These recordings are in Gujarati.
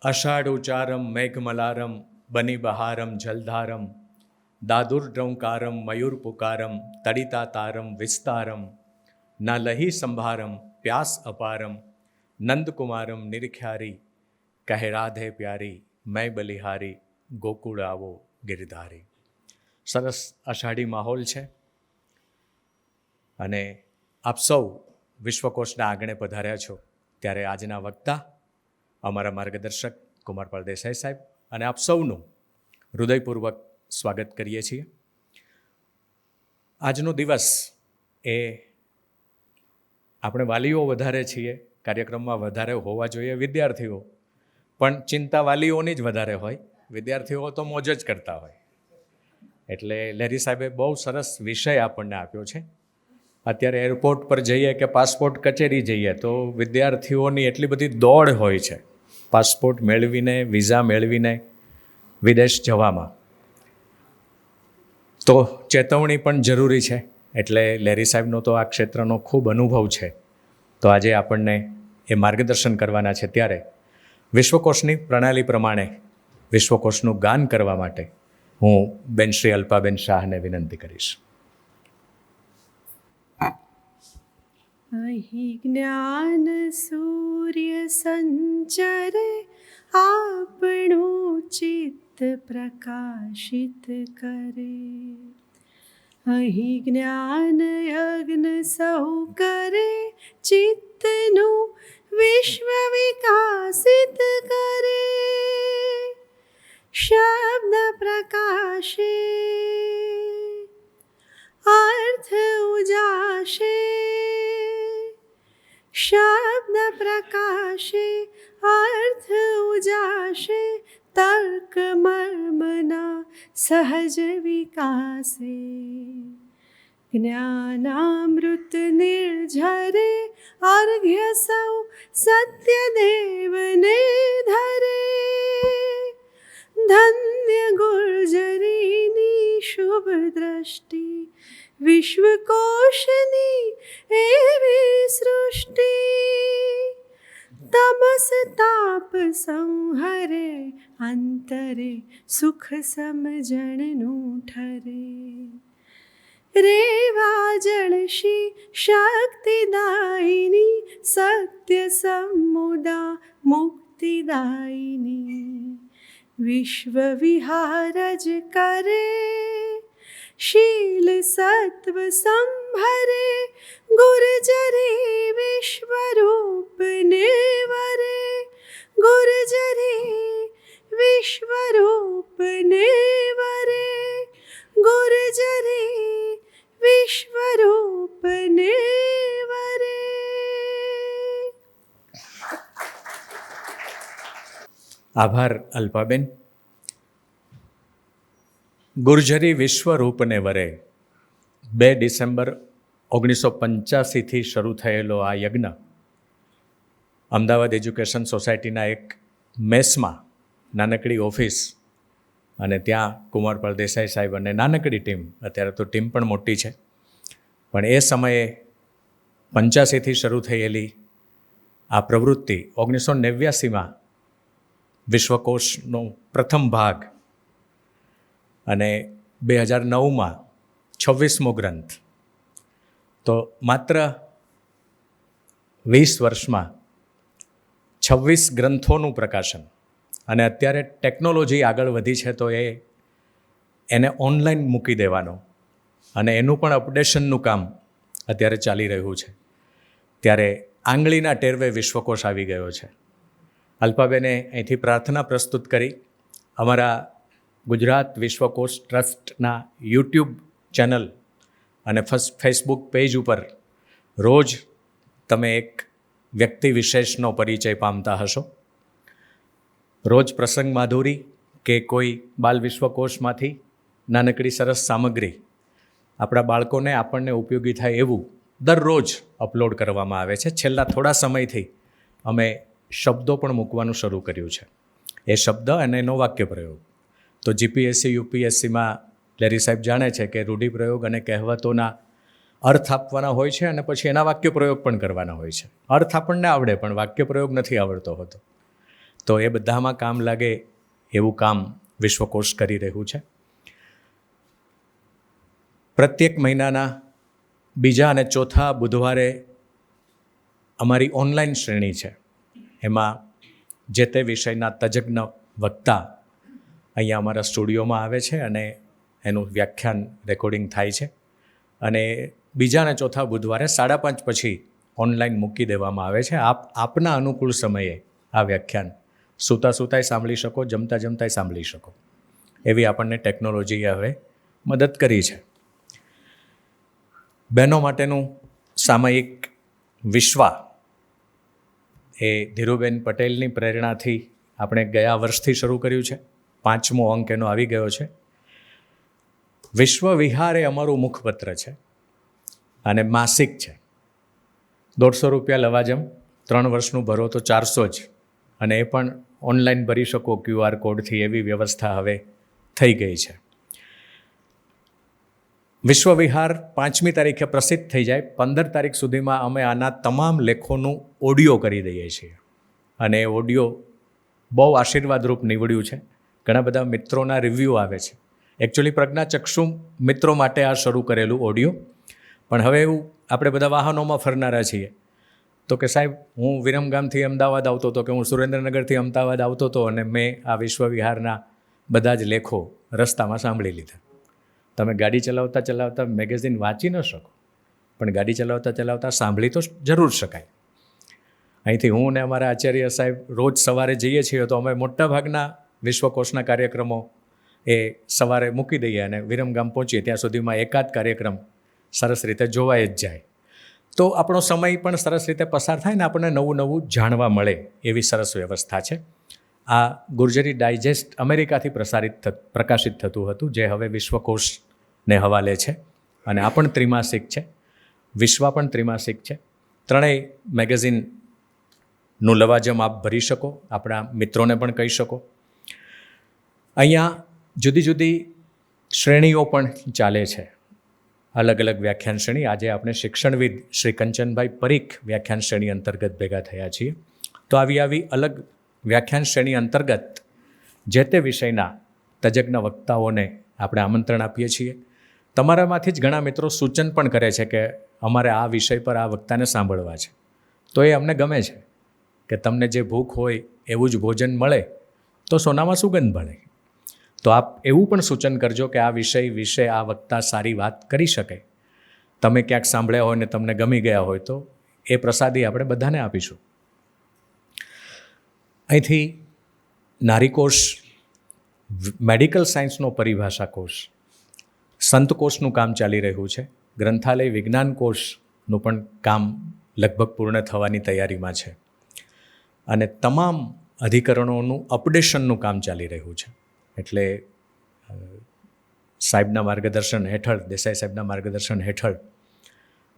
અષાઢુચારમ મેઘમલારમ બની બહારમ જલધારમ દાદુર્ડ્રંકારમ મયુરપુકારમ તડિતાતારમ વિસ્તારમ ના લહી સંભારમ પ્યાસ અપારમ નંદકુમારમ નિરખ્યારી કહે રાધે પ્યારી મેં બલિહારી ગોકુળ આવો ગિરધારી. સરસ અષાઢી માહોલ છે અને આપ સૌ વિશ્વકોશના આંગણે પધાર્યા છો ત્યારે આજના વક્તા અમારા માર્ગદર્શક કુમારપાળ દેસાઈ સાહેબ અને આપ સૌનું હૃદયપૂર્વક સ્વાગત કરીએ છીએ. આજનો દિવસ એ આપણે વાલીઓ વધારે છીએ, કાર્યક્રમમાં વધારે હોવા જોઈએ વિદ્યાર્થીઓ, પણ ચિંતા વાલીઓની જ વધારે હોય, વિદ્યાર્થીઓ તો મોજ જ કરતા હોય. એટલે લેરી સાહેબે બહુ સરસ વિષય આપણને આપ્યો છે. અત્યારે એરપોર્ટ પર જઈએ કે પાસપોર્ટ કચેરી જઈએ તો વિદ્યાર્થીઓની એટલી બધી દોડ હોય છે પાસપોર્ટ મેળવીને, વિઝા મેળવીને વિદેશ જવામાં, તો ચેતવણી પણ જરૂરી છે. એટલે લેરી સાહેબનો તો આ ક્ષેત્રનો ખૂબ અનુભવ છે, તો આજે આપણને એ માર્ગદર્શન કરવાના છે. ત્યારે વિશ્વકોશની પ્રણાલી પ્રમાણે વિશ્વકોશનું ગાન કરવા માટે હું બેન શ્રી અલ્પાબેન શાહને વિનંતી કરીશ. અહીં જ્ઞાન સૂર્ય સંચરે આપણું ચિત્ત પ્રકાશિત કરે. અહીં જ્ઞાન યજ્ઞ સૌ કરે ચિત્તનું વિશ્વ વિકાસિત કરે. શબ્દ પ્રકાશે અર્થ ઉજાશે, શબ્દ પ્રકાશે અર્થ ઉજાશે, તર્ક મર્મના સહજ વિકાસે. જ્ઞાનામૃત નિર્ઝરે અર્ઘ્ય સૌ સત્યદેવને ધરે. ધન્ય ગુર્જરીની શુભ દ્રષ્ટિ, વિશ્વકોશની એવી સૃષ્ટિ. તમસ તાપ સંહરે અંતરે સુખ સમજણનું ઠરે. રેવા જળશી શક્તિદાયિની, સત્ય સમુદા મુક્તિદાયિની. વિશ્વ વિહાર જ કરે શીલ સત્વ સંભરે. ગુર્જરી વિશ્વરૂપને વરે, ગુર્જરી વિશ્વરૂપને વરે, ગુર્જરી વિશ્વરૂપને વરે. આભાર અલ્પાબેન. ગુર્જરી વિશ્વરૂપને વરે. 2 ડિસેમ્બર 1985થી શરૂ થયેલો આ યજ્ઞ અમદાવાદ એજ્યુકેશન સોસાયટીના એક મેસમાં, નાનકડી ઓફિસ, અને ત્યાં કુમારપાળ દેસાઈ સાહેબ અને નાનકડી ટીમ, અત્યારે તો ટીમ પણ મોટી છે, પણ એ સમયે 85થી શરૂ થયેલી આ પ્રવૃત્તિ 1989માં વિશ્વકોશનો પ્રથમ ભાગ અને 2009માં 26મો ગ્રંથ. તો માત્ર 20 વર્ષમાં 26 ગ્રંથોનું પ્રકાશન. અને અત્યારે ટેકનોલોજી આગળ વધી છે તો એને ઓનલાઈન મૂકી દેવાનો અને એનું પણ અપડેશનનું કામ અત્યારે ચાલી રહ્યું છે. ત્યારે આંગળીના ટેરવે વિશ્વકોશ આવી ગયો છે. અલ્પાબેને અહીંથી પ્રાર્થના પ્રસ્તુત કરી. અમારા ગુજરાત વિશ્વકોશ ટ્રસ્ટના યુટ્યુબ ચેનલ અને ફેસબુક પેજ ઉપર રોજ તમે એક વ્યક્તિ વિશેષનો પરિચય પામતા હશો. રોજ પ્રસંગ માધુરી કે કોઈ બાલ વિશ્વકોશમાંથી નાનકડી સરસ સામગ્રી આપણા બાળકોને, આપણને ઉપયોગી થાય એવું દરરોજ અપલોડ કરવામાં આવે છે. છેલ્લા થોડા સમયથી અમે શબ્દો પણ મૂકવાનું શરૂ કર્યું છે. એ શબ્દ અને એનો વાક્ય પ્રયોગ. તો જીપીએસસી યુપીએસસીમાં લેરી સાહેબ જાણે છે કે રૂઢિપ્રયોગ અને કહેવતોના અર્થ આપવાના હોય છે અને પછી એના વાક્ય પ્રયોગ પણ કરવાના હોય છે. અર્થ આપણને આવડે પણ વાક્ય પ્રયોગ નથી આવડતો હોતો. તો એ બધામાં કામ લાગે એવું કામ વિશ્વકોશ કરી રહ્યું છે. પ્રત્યેક મહિનાના બીજા અને ચોથા બુધવારે અમારી ઓનલાઈન શ્રેણી છે. એમાં જે તે વિષયના તજજ્ઞ વક્તા અહીંયા અમારા સ્ટુડિયોમાં આવે છે અને એનું વ્યાખ્યાન રેકોર્ડિંગ થાય છે. અને બીજા અને ચોથા બુધવારે 5:30 પછી ઓનલાઈન મૂકી દેવામાં આવે છે. આપના અનુકૂળ સમયે આ વ્યાખ્યાન સૂતાય સાંભળી શકો, જમતાય સાંભળી શકો, એવી આપણને ટેકનોલોજીએ હવે મદદ કરી છે. બહેનો માટેનું સામયિક વિશ્વા એ ધીરુબેન પટેલની પ્રેરણાથી આપણે ગયા વર્ષથી શરૂ કર્યું છે. 5મો અંક એનો આવી ગયો છે. વિશ્વ વિહાર એ અમારું મુખપત્ર છે અને માસિક છે. 150 રૂપિયા લવાજમ, 3 વર્ષનું ભરો તો 400 જ, અને એ પણ ઓનલાઈન ભરી શકો QR કોડથી, એવી વ્યવસ્થા હવે થઈ ગઈ છે. વિશ્વ વિહાર 5મી તારીખે પ્રસિદ્ધ થઈ જાય, 15 તારીખ સુધીમાં અમે આના તમામ લેખોનું ઓડિયો કરી દઈએ છીએ અને એ ઓડિયો બહુ આશીર્વાદરૂપ નીવડ્યું છે. ઘણા બધા મિત્રોના રિવ્યૂ આવે છે. એકચ્યુઅલી પ્રજ્ઞાચક્ષુ મિત્રો માટે આ શરૂ કરેલું ઓડિયો, પણ હવે એવું આપણે બધા વાહનોમાં ફરનારા છીએ તો કે સાહેબ હું વિરમગામથી અમદાવાદ આવતો હતો, કે હું સુરેન્દ્રનગરથી અમદાવાદ આવતો હતો અને મેં આ વિશ્વ વિહારના બધા જ લેખો રસ્તામાં સાંભળી લીધા. તમે ગાડી ચલાવતા મેગેઝિન વાંચી ન શકો, પણ ગાડી ચલાવતા સાંભળી તો જરૂર શકાય. અહીંથી હું ને અમારા આચાર્ય સાહેબ રોજ સવારે જઈએ છીએ તો અમે મોટાભાગના વિશ્વકોશના કાર્યક્રમો એ સવારે મૂકી દઈએ અને વિરમગામ પહોંચીએ ત્યાં સુધીમાં એકાદ કાર્યક્રમ સરસ રીતે જોવાય જ જાય. તો આપણો સમય પણ સરસ રીતે પસાર થાય ને આપણને નવું જાણવા મળે એવી સરસ વ્યવસ્થા છે. આ ગુર્જરી ડાયજેસ્ટ અમેરિકાથી પ્રકાશિત થતું હતું, જે હવે વિશ્વકોશને હવાલે છે, અને આ પણ ત્રિમાસિક છે. વિશ્વા પણ ત્રિમાસિક છે. ત્રણેય મેગેઝિનનું લવાજમ આપ ભરી શકો, આપણા મિત્રોને પણ કહી શકો. અહીંયા જુદી જુદી શ્રેણીઓ પણ ચાલે છે, અલગ અલગ વ્યાખ્યાન શ્રેણી. આજે આપણે શિક્ષણવિદ શ્રી કંચનભાઈ પરીખ વ્યાખ્યાન શ્રેણી અંતર્ગત ભેગા થયા છીએ. તો આવી અલગ વ્યાખ્યાન શ્રેણી અંતર્ગત જે તે વિષયના તજજ્ઞ વક્તાઓને આપણે આમંત્રણ આપીએ છીએ. તમારામાંથી જ ઘણા મિત્રો સૂચન પણ કરે છે કે અમારે આ વિષય પર આ વક્તાને સાંભળવા છે. તો એ અમને ગમે છે કે તમને જે ભૂખ હોય એવું જ ભોજન મળે તો સોનામાં સુગંધ ભળે. તો આપ એવું પણ સૂચન કરજો કે આ વિષય વિશે આ વક્તા સારી વાત કરી શકે. તમે ક્યાંક સાંભળ્યા હોય ને તમને ગમી ગયા હોય તો એ પ્રસાદી આપણે બધાને આપીશું. અહીંથી નારીકોશ, મેડિકલ સાયન્સનો પરિભાષા કોષ, સંતકોશનું કામ ચાલી રહ્યું છે. ગ્રંથાલય વિજ્ઞાન કોષનું પણ કામ લગભગ પૂર્ણ થવાની તૈયારીમાં છે. અને તમામ અધિકરણોનું અપડેશનનું કામ ચાલી રહ્યું છે. એટલે સાહેબના માર્ગદર્શન હેઠળ, દેસાઈ સાહેબના માર્ગદર્શન હેઠળ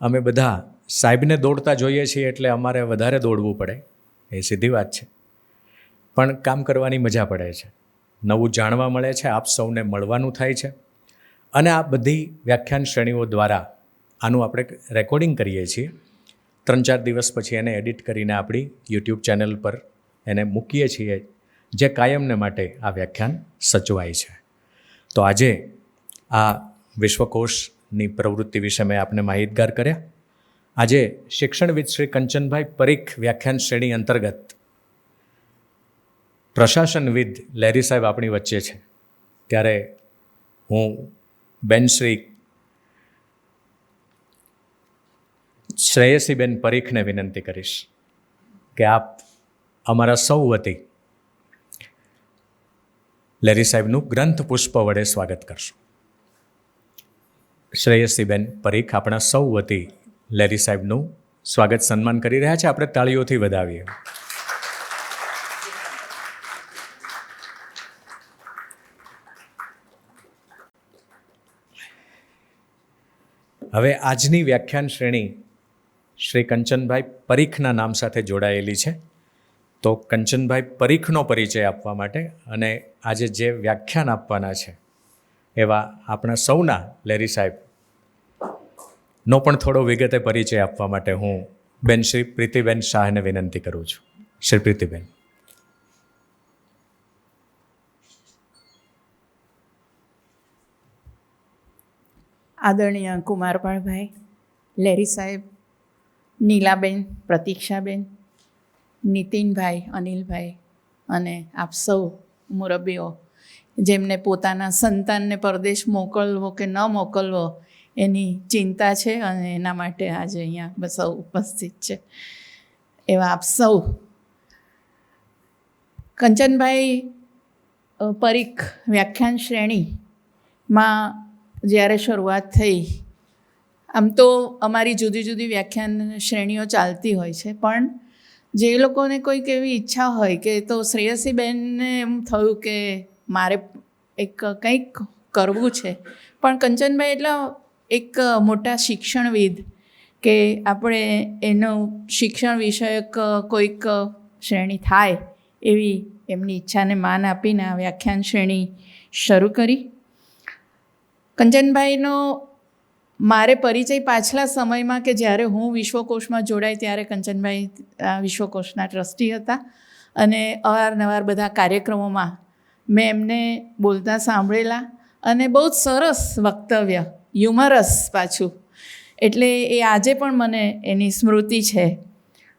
અમે બધા સાહેબને દોડતા જોઈએ છીએ, એટલે અમારે વધારે દોડવું પડે, એ સીધી વાત છે. પણ કામ કરવાની મજા પડે છે, નવું જાણવા મળે છે, આપ સૌને મળવાનું થાય છે. અને આ બધી વ્યાખ્યાન શ્રેણીઓ દ્વારા આનું આપણે રેકોર્ડિંગ કરીએ છીએ. 3-4 દિવસ પછી એને એડિટ કરીને આપણી યુટ્યુબ ચેનલ પર એને મૂકીએ છીએ, જે કાયમને માટે આ વ્યાખ્યાન સચવાય છે. તો આજે આ વિશ્વકોશની પ્રવૃત્તિ વિશે મેં આપને માહિતગાર કર્યા. આજે શિક્ષણવિદ શ્રી કંચનભાઈ પરીખ વ્યાખ્યાન શ્રેણી અંતર્ગત પ્રશાસનવિદ લેરી સાહેબ આપણી વચ્ચે છે, ત્યારે હું બેન શ્રી શ્રેયસીબેન પરીખને વિનંતી કરીશ કે આપ અમારા સૌ વતી લેરી સાહેબનું ગ્રંથ પુષ્પ વડે સ્વાગત કરશો. શ્રેયસીબેન પરીખ આપણા સૌ વતી લેરી સાહેબનું સ્વાગત સન્માન કરી રહ્યા છે. આપણે તાળીઓથી વધાવીએ. હવે આજની વ્યાખ્યાન શ્રેણી શ્રી કંચનભાઈ પરીખના નામ સાથે જોડાયેલી છે. તો કંચનભાઈ પરીખનો પરિચય આપવા માટે અને આજે જે વ્યાખ્યાન આપવાના છે એવા આપણા સૌના લેરી સાહેબનો પણ થોડો વિગતે પરિચય આપવા માટે હું બેન શ્રી પ્રીતિબેન શાહને વિનંતી કરું છું. શ્રી પ્રીતિબેન. આદરણીય કુમારપાળભાઈ, લેરી સાહેબ, નીલાબેન, પ્રતીક્ષાબેન, નીતિનભાઈ, અનિલભાઈ અને આપ સૌ મુરબ્બીઓ જેમને પોતાના સંતાનને પરદેશ મોકલવો કે ન મોકલવો એની ચિંતા છે અને એના માટે આજે અહીંયા સૌ ઉપસ્થિત છે એવા આપ સૌ. કંચનભાઈ પરીખ વ્યાખ્યાન શ્રેણીમાં જ્યારે શરૂઆત થઈ, આમ તો અમારી જુદી જુદી વ્યાખ્યાન શ્રેણીઓ ચાલતી હોય છે, પણ જે લોકોને કોઈક એવી ઈચ્છા હોય કે તો શ્રેયસીબેનને એમ થયું કે મારે કંઈક કરવું છે, પણ કંચનભાઈ એટલા એક મોટા શિક્ષણવિદ કે આપણે એનું શિક્ષણ વિષયક કોઈક શ્રેણી થાય એવી એમની ઈચ્છાને માન આપીને આ વ્યાખ્યાન શ્રેણી શરૂ કરી. કંચનભાઈનો મારે પરિચય પાછલા સમયમાં કે જ્યારે હું વિશ્વકોશમાં જોડાઈ ત્યારે કંચનભાઈ વિશ્વકોશના ટ્રસ્ટી હતા અને અવારનવાર બધા કાર્યક્રમોમાં મેં એમને બોલતા સાંભળેલા અને બહુ જ સરસ વક્તવ્ય, હ્યુમરસ પાછું, એટલે એ આજે પણ મને એની સ્મૃતિ છે.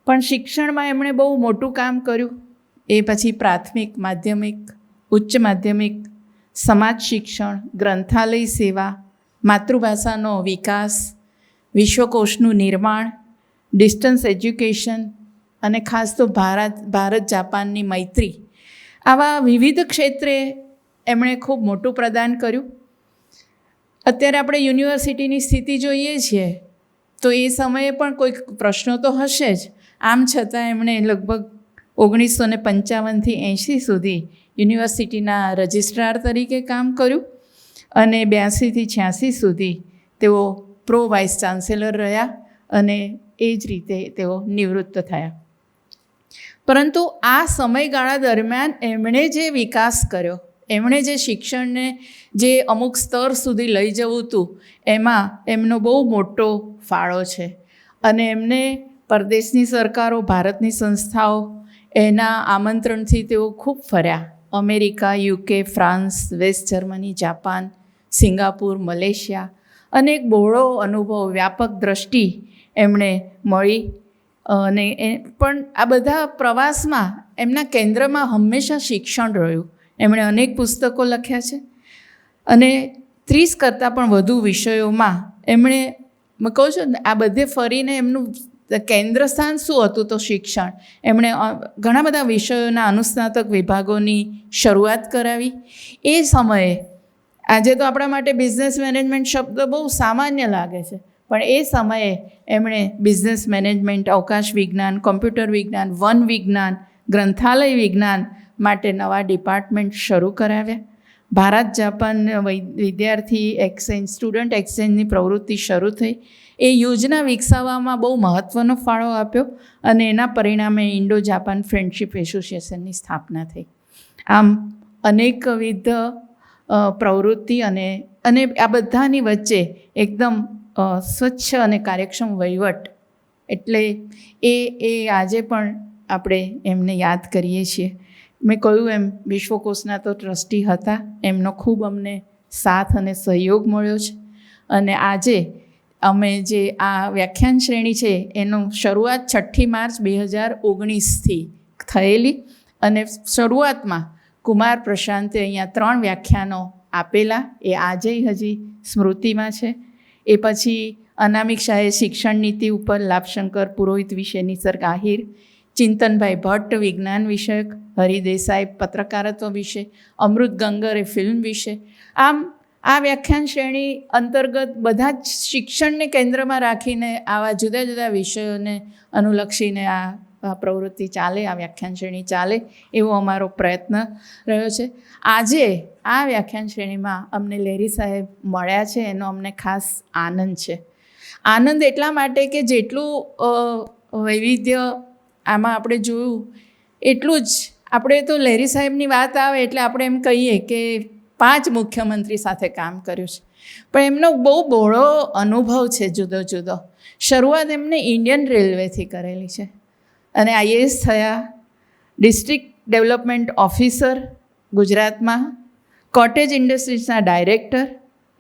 પણ શિક્ષણમાં એમણે બહુ મોટું કામ કર્યું. એ પછી પ્રાથમિક, માધ્યમિક, ઉચ્ચ માધ્યમિક, સમાજ શિક્ષણ, ગ્રંથાલય સેવા, માતૃભાષાનો વિકાસ, વિશ્વકોશનું નિર્માણ, ડિસ્ટન્સ એજ્યુકેશન અને ખાસ તો ભારત જાપાનની મૈત્રી, આવા વિવિધ ક્ષેત્રે એમણે ખૂબ મોટું પ્રદાન કર્યું. અત્યારે આપણે યુનિવર્સિટીની સ્થિતિ જોઈએ છીએ તો એ સમયે પણ કોઈક પ્રશ્નો તો હશે જ. આમ છતાં એમણે લગભગ 1955થી 80 સુધી યુનિવર્સિટીના રજિસ્ટ્રાર તરીકે કામ કર્યું અને 82થી 86 સુધી તેઓ પ્રો વાઇસ ચાન્સેલર રહ્યા અને એ જ રીતે તેઓ નિવૃત્ત થયા. પરંતુ આ સમયગાળા દરમિયાન એમણે જે વિકાસ કર્યો, એમણે જે શિક્ષણને જે અમુક સ્તર સુધી લઈ જવું હતું, એમાં એમનો બહુ મોટો ફાળો છે. અને એમને પરદેશની સરકારો, ભારતની સંસ્થાઓ એના આમંત્રણથી તેઓ ખૂબ ફર્યા. America, UK, France, West Germany, Japan, Singapore, Malaysia, અને એક બહોળો અનુભવ, વ્યાપક દ્રષ્ટિ એમણે મળી. અને પણ આ બધા પ્રવાસમાં એમના કેન્દ્રમાં હંમેશા શિક્ષણ રહ્યું. એમણે અનેક પુસ્તકો લખ્યા છે અને 30 કરતાં પણ વધુ વિષયોમાં એમણે, મેં કહું છું આ બધે ફરીને એમનું કેન્દ્ર સ્થાન શું હતું તો શિક્ષણ. એમણે ઘણા બધા વિષયોના અનુસ્નાતક વિભાગોની શરૂઆત કરાવી. એ સમયે, આજે તો આપણા માટે બિઝનેસ મેનેજમેન્ટ શબ્દ બહુ સામાન્ય લાગે છે, પણ એ સમયે એમણે બિઝનેસ મેનેજમેન્ટ, અવકાશ વિજ્ઞાન, કોમ્પ્યુટર વિજ્ઞાન, વન વિજ્ઞાન, ગ્રંથાલય વિજ્ઞાન માટે નવા ડિપાર્ટમેન્ટ શરૂ કરાવ્યા. ભારત જાપાન વિદ્યાર્થી એક્સચેન્જ, સ્ટુડન્ટ એક્સચેન્જની પ્રવૃત્તિ શરૂ થઈ. એ યોજના વિકસાવવામાં બહુ મહત્ત્વનો ફાળો આપ્યો અને એના પરિણામે ઇન્ડો જાપાન ફ્રેન્ડશિપ એસોસિએશનની સ્થાપના થઈ. આમ અનેકવિધ પ્રવૃત્તિ અને આ બધાની વચ્ચે એકદમ સ્વચ્છ અને કાર્યક્ષમ વહીવટ, એટલે એ આજે પણ આપણે એમને યાદ કરીએ છીએ. મેં કહ્યું એમ વિશ્વકોશના તો ટ્રસ્ટી હતા, એમનો ખૂબ અમને સાથ અને સહયોગ મળ્યો છે. અને આજે અમે જે આ વ્યાખ્યાન શ્રેણી છે એનું શરૂઆત 6 માર્ચ 2019થી થયેલી અને શરૂઆતમાં કુમાર પ્રશાંતે અહીંયા 3 વ્યાખ્યાનો આપેલા, એ આજે હજી સ્મૃતિમાં છે. એ પછી અનામિક શાહે શિક્ષણ નીતિ ઉપર, લાભશંકર પુરોહિત વિશે નિસર્ગ આહિર, ચિંતનભાઈ ભટ્ટ વિજ્ઞાન વિષયક, હરિદેસાઈ પત્રકારત્વ વિશે, અમૃત ગંગરે ફિલ્મ વિશે. આમ આ વ્યાખ્યાન શ્રેણી અંતર્ગત બધા જ શિક્ષણને કેન્દ્રમાં રાખીને આવા જુદા જુદા વિષયોને અનુલક્ષીને આ પ્રવૃત્તિ ચાલે, આ વ્યાખ્યાન શ્રેણી ચાલે, એવો અમારો પ્રયત્ન રહ્યો છે. આજે આ વ્યાખ્યાન શ્રેણીમાં અમને લેરી સાહેબ મળ્યા છે, એનો અમને ખાસ આનંદ છે. આનંદ એટલા માટે કે જેટલું વૈવિધ્ય આમાં આપણે જોયું એટલું જ આપણે તો લેરી સાહેબની વાત આવે એટલે આપણે એમ કહીએ કે 5 મુખ્યમંત્રી સાથે કામ કર્યું છે, પણ એમનો બહુ બહોળો અનુભવ છે જુદો જુદો. શરૂઆત એમને ઇન્ડિયન રેલવેથી કરેલી છે અને આઈએએસ થયા, ડિસ્ટ્રિક્ટ ડેવલપમેન્ટ ઓફિસર ગુજરાતમાં, કોટેજ ઇન્ડસ્ટ્રીઝના ડાયરેક્ટર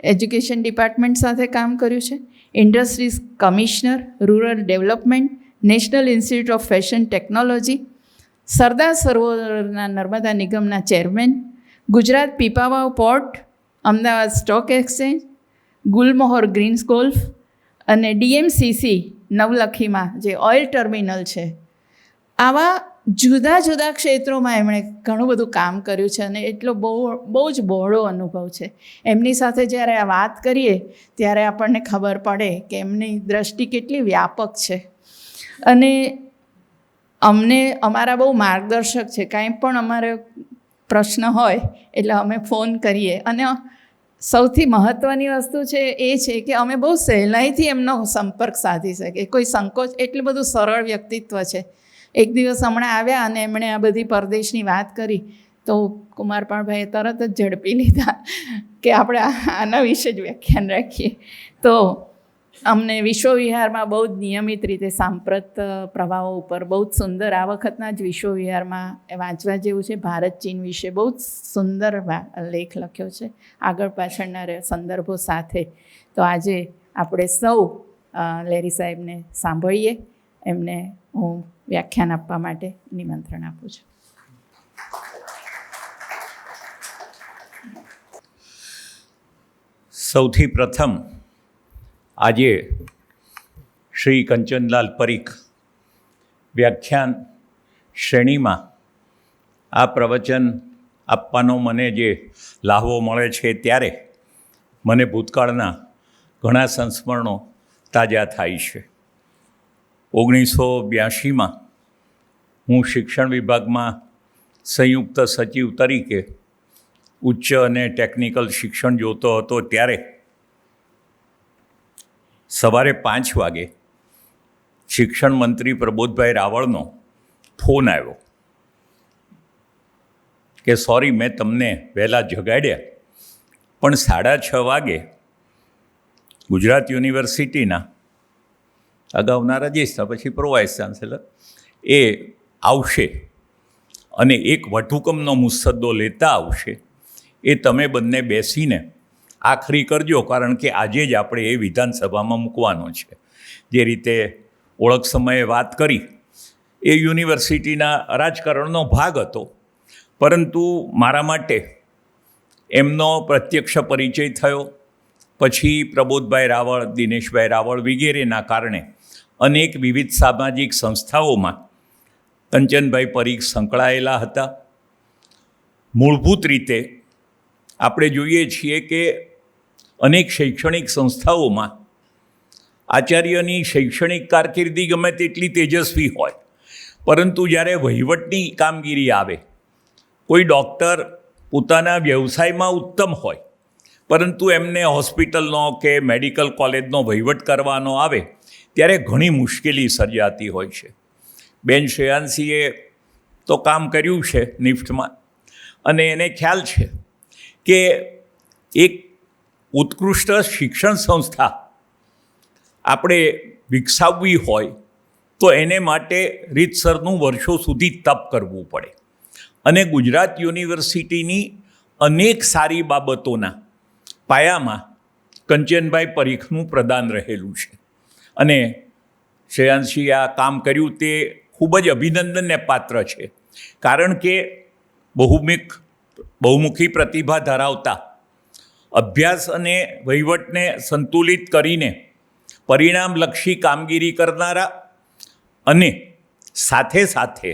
એજ્યુકેશન ડિપાર્ટમેન્ટ સાથે કામ કર્યું છે. Industries commissioner, rural development, national institute of fashion technology, Sardar સરોવરના નર્મદા નિગમના chairman, Gujarat Pipavav port, Ahmedabad stock exchange, Gulmohar greens golf અને DMCC નવલખીમાં જે ઓઇલ ટર્મિનલ છે. આવા જુદા જુદા ક્ષેત્રોમાં એમણે ઘણું બધું કામ કર્યું છે અને એટલો બહુ જ બહોળો અનુભવ છે. એમની સાથે જ્યારે આ વાત કરીએ ત્યારે આપણને ખબર પડે કે એમની દૃષ્ટિ કેટલી વ્યાપક છે અને અમને અમારા બહુ માર્ગદર્શક છે. કાંઈ પણ અમારે પ્રશ્ન હોય એટલે અમે ફોન કરીએ અને સૌથી મહત્ત્વની વસ્તુ છે એ છે કે અમે બહુ સહેલાઈથી એમનો સંપર્ક સાધી શકીએ. કોઈ સંકોચ, એટલું બધું સરળ વ્યક્તિત્વ છે. એક દિવસ હમણાં આવ્યા અને એમણે આ બધી પરદેશની વાત કરી તો કુમારપાળભાઈએ તરત જ ઝડપી લીધા કે આપણે આના વિશે જ વ્યાખ્યાન રાખીએ. તો અમને વિશ્વ વિહારમાં બહુ જ નિયમિત રીતે સાંપ્રત પ્રવાહો ઉપર બહુ જ સુંદર, આ વખતના જ વિશ્વ વિહારમાં વાંચવા જેવું છે. ભારત ચીન વિશે બહુ જ સુંદર લેખ લખ્યો છે, આગળ પાછળના સંદર્ભો સાથે. તો આજે આપણે સૌ લેરી સાહેબને સાંભળીએ. એમને હું વ્યાખ્યાન આપવા માટે નિમંત્રણ આપું છું. સૌથી પ્રથમ આજે શ્રી કંચનલાલ પરીખ વ્યાખ્યાન શ્રેણીમાં આ પ્રવચન આપવાનો મને જે લાહવો મળે છે ત્યારે મને ભૂતકાળના ઘણા સંસ્મરણો તાજા થાય છે. 1982માં હું શિક્ષણ વિભાગમાં સંયુક્ત સચિવ તરીકે ઉચ્ચ અને ટેકનિકલ શિક્ષણ જોતો હતો ત્યારે સવારે 5 વાગે શિક્ષણ મંત્રી પ્રબોધભાઈ રાવળનો ફોન આવ્યો કે સોરી, મેં તમને વહેલા જગાડ્યા, પણ 6:30 વાગે ગુજરાત યુનિવર્સિટીના અગાઉના રજિસ્ટ્રાર, પછી પ્રો વાઇસ ચાન્સેલર એ આવશે અને એક વટહુકમનો મુસદ્દો લેતા આવશે. એ તમે બંને બેસીને આખરી કરજો, કારણ કે આજે જ આપણે એ વિધાનસભામાં મૂકવાનો છે. જે રીતે ઓળખ સમયે વાત કરી એ યુનિવર્સિટીના રાજકારણનો ભાગ હતો, પરંતુ મારા માટે એમનો પ્રત્યક્ષ પરિચય થયો. પછી પ્રબોધભાઈ રાવળ, દિનેશભાઈ રાવળ વગેરેના કારણે અનેક વિવિધ સામાજિક સંસ્થાઓમાં કંચનભાઈ પરીખ સંકળાયેલા હતા. મૂળભૂત રીતે આપણે જોઈએ છીએ કે અનેક શૈક્ષણિક સંસ્થાઓમાં આચાર્યની શૈક્ષણિક કારકિર્દી ગમે તેટલી તેજસ્વી હોય, પરંતુ જ્યારે વહીવટની કામગીરી આવે, કોઈ ડૉક્ટર પોતાના વ્યવસાયમાં ઉત્તમ હોય, પરંતુ એમને હોસ્પિટલનો કે મેડિકલ કોલેજનો વહીવટ કરવાનો આવે ત્યારે ઘણી મુશ્કેલી સર્જાતી હોય છે. બેન શ્રેયાંશીએ તો કામ કર્યું છે નિફ્ટમાં અને એને ખ્યાલ છે કે એક ઉત્કૃષ્ટ શિક્ષણ સંસ્થા આપણે વિકસાવવી હોય તો એને માટે રીતસરનું વર્ષો સુધી તપ કરવું પડે. અને ગુજરાત યુનિવર્સિટીની અનેક સારી બાબતોના પાયામાં કંચનભાઈ પરીખનું પ્રદાન રહેલું છે. અને શ્રેયાંશીએ આ કામ કર્યું તે ખૂબ જ અભિનંદનને પાત્ર છે, કારણ કે બહુમુખી પ્રતિભા ધરાવતા, અભ્યાસ અને વહીવટને સંતુલિત કરીને પરિણામલક્ષી કામગીરી કરનારા અને સાથે સાથે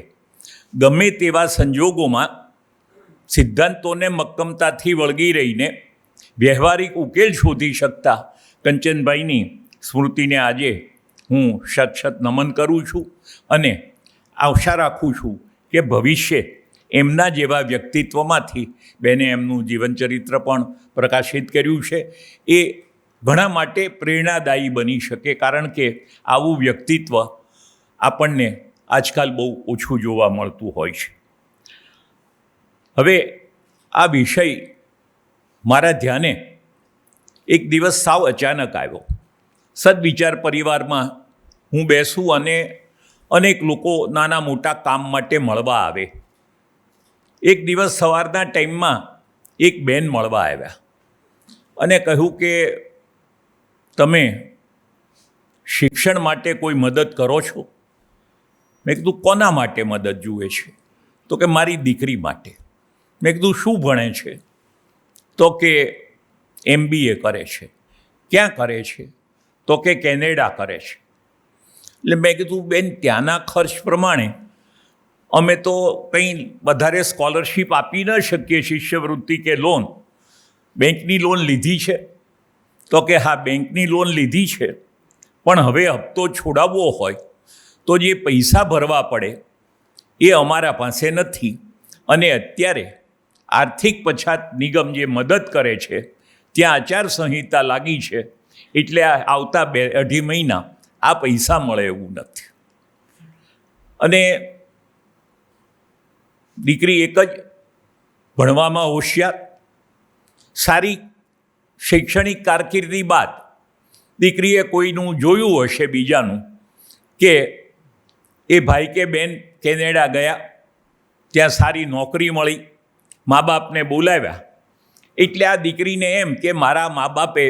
ગમે તેવા સંજોગોમાં સિદ્ધાંતોને મક્કમતાથી વળગી રહીને વ્યવહારિક ઉકેલ શોધી શકતા કંચનભાઈની સ્મૃતિને આજે હું સખત નમન કરું છું અને આશા રાખું છું કે ભવિષ્ય એમના જેવા વ્યક્તિત્વમાંથી બેને એમનું જીવનચરિત્ર પણ પ્રકાશિત કર્યું છે એ ઘણા માટે પ્રેરણાદાયી બની શકે, કારણ કે આવું વ્યક્તિત્વ આપણને આજકાલ બહુ ઓછું જોવા મળતું હોય છે. હવે આ વિષય મારા ધ્યાને એક દિવસ સાવ અચાનક આવ્યો. સદવિચાર પરિવારમાં હું બેસું અને અનેક લોકો નાના મોટા કામ માટે મળવા આવે. એક દિવસ સવારના ટાઈમમાં એક બેન મળવા આવ્યા અને કહ્યું કે તમે શિક્ષણ માટે કોઈ મદદ કરો છો? મેં કીધું કોના માટે મદદ જુએ છે? તો કે મારી દીકરી માટે. મેં કીધું શું ભણે છે? તો કે MBA કરે છે. ક્યાં કરે છે? તો કે કેનેડા કરે છે. એટલે મેં કીધું બેન, ત્યાંના ખર્ચ પ્રમાણે અમે તો કંઈ વધારે સ્કોલરશીપ આપી ન શકીએ, શિષ્યવૃત્તિ કે લોન. બેંકની લોન લીધી છે? તો કે હા, બેંકની લોન લીધી છે, પણ હવે હપ્તો છોડાવવો હોય તો જે પૈસા ભરવા પડે એ અમારા પાસે નથી. અને અત્યારે આર્થિક પછાત નિગમ જે મદદ કરે છે ત્યાં આચારસંહિતા લાગી છે, એટલે આવતા 2-2.5 મહિના આ પૈસા મળે એવું નથી. અને દીકરી એક જ ભણવામાં હોશિયાર, સારી શૈક્ષણિક કારકિર્દી બાદ દીકરીએ કોઈનું જોયું હશે બીજાનું કે એ ભાઈ કે બેન કેનેડા ગયા, ત્યાં સારી નોકરી મળી, મા બાપને બોલાવ્યા, એટલે આ દીકરીને એમ કે મારા મા બાપે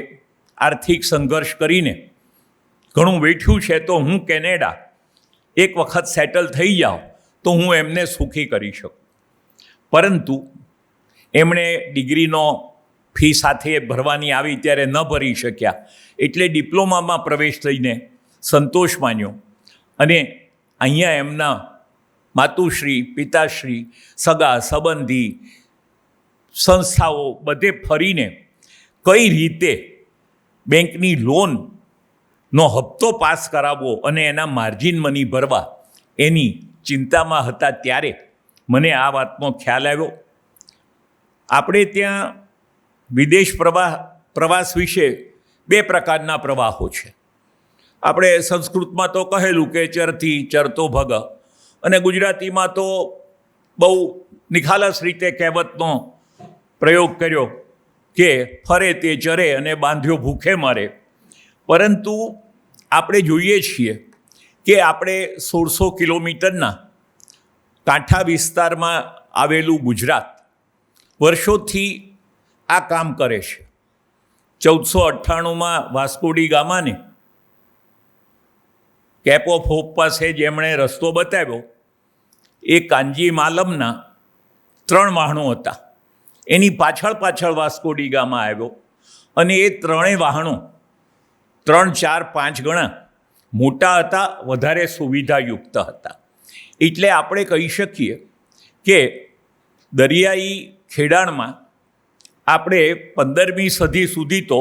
આર્થિક સંઘર્ષ કરીને ઘણું વેઠ્યું છે, તો હું કેનેડા એક વખત સેટલ થઈ જાઉં તો હું એમને સુખી કરી શકું. પરંતુ એમણે ડિગ્રીનો ફી સાથે ભરવાની આવી ત્યારે ન ભરી શક્યા, એટલે ડિપ્લોમામાં પ્રવેશ લઈને સંતોષ માન્યો. અને અહીંયા એમના માતુશ્રી, પિતાશ્રી, સગા સંબંધી, સંસ્થાઓ બધે ફરીને કઈ રીતે બેંકની લોનનો હપ્તો પાસ કરાવવો અને એના માર્જિન મની ભરવા એની ચિંતામાં હતા. ત્યારે મને આ વાતનો ખ્યાલ આવ્યો. આપણે ત્યાં વિદેશ પ્રવાસ વિશે 2 પ્રકારના પ્રવાહો છે. આપણે સંસ્કૃતમાં તો કહેલું કે ચરથી ચરતો ભગ, અને ગુજરાતીમાં તો બહુ નિખાલસ રીતે કહેવતનો પ્રયોગ કર્યો કે ફરે તે ચરે અને બાંધ્યો ભૂખે મરે. પરંતુ આપણે જોઈએ છીએ કે આપણે 1600 કિલોમીટરના કાંઠા વિસ્તારમાં આવેલું ગુજરાત વર્ષોથી આ કામ કરે છે. 1498માં વાસ્કો ડી ગામાને કેપ ઓફ હોપ પાસે જેમણે રસ્તો બતાવ્યો એ કાંજી માલમના 3 વાહનો હતા. એની પાછળ વાસ્કો ડી ગામા આવ્યો, અને એ 3 વાહનો 3, 4, 5 ગણા મોટા હતા, વધારે સુવિધાયુક્ત હતા. એટલે આપણે કહી શકીએ કે દરિયાઈ ખેડાણમાં આપણે 15મી સદી સુધી તો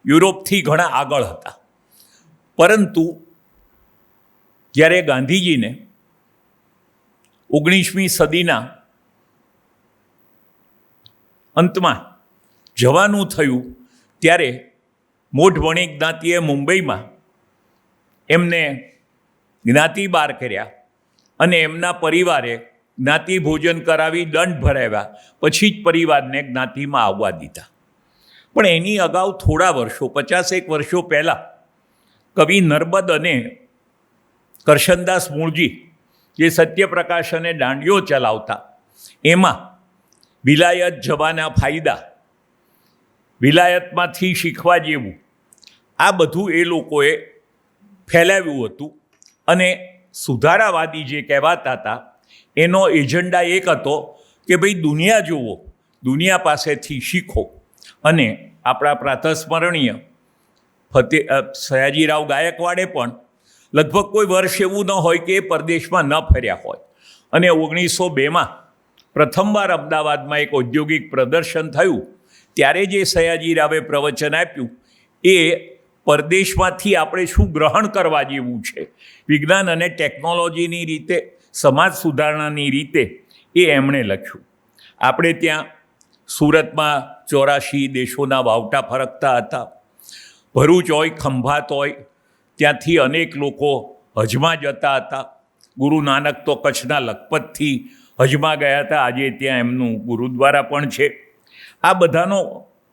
યુરોપથી ઘણા આગળ હતા. પરંતુ જ્યારે ગાંધીજીને 19મી સદીના અંતમાં જવાનું થયું, ત્યારે મોઢવણી જ્ઞાતિએ મુંબઈમાં એમને જ્ઞાતિ બહાર કર્યા, અને એમના પરિવારે જ્ઞાતિ ભોજન કરાવી દંડ ભરાવ્યા, પછી જ પરિવારને જ્ઞાતિમાં આવવા દીધા. પણ એની અગાઉ થોડા વર્ષો, 50 વર્ષો પહેલાં કવિ નર્મદ અને કરશનદાસ મૂળજી જે સત્યપ્રકાશ અને દાંડિયો ચલાવતા, એમાં વિલાયત જવાના ફાયદા, વિલાયતમાંથી શીખવા જેવું, આ બધું એ લોકોએ ફેલાવ્યું હતું. અને સુધારાવાદી જે કહેવાતા હતા એનો એજન્ડા એક હતો કે ભાઈ દુનિયા જુઓ, દુનિયા પાસેથી શીખો. અને આપણા પ્રાતસ્મરણીય સયાજીરાવ ગાયકવાડે પણ લગભગ કોઈ વર્ષ એવું ન હોય કે એ પરદેશમાં ન ફર્યા હોય. અને 1902માં પ્રથમવાર અમદાવાદમાં એક ઔદ્યોગિક પ્રદર્શન થયું, ત્યારે જે સયાજીરાવે પ્રવચન આપ્યું એ પરદેશમાંથી આપણે શું ગ્રહણ કરવા જેવું છે, વિજ્ઞાન અને ટેકનોલોજીની રીતે, સમાજ સુધારણાની રીતે, એ એમણે લખ્યું. આપણે ત્યાં સુરતમાં 84 દેશોના વાવટા ફરકતા હતા. ભરૂચ હોય, ખંભાત હોય, ત્યાંથી અનેક લોકો હજમાં જતા હતા. ગુરુ નાનક તો કચ્છના લખપતથી હજમાં ગયા હતા, આજે ત્યાં એમનું ગુરુદ્વારા પણ છે. આ બધાનો,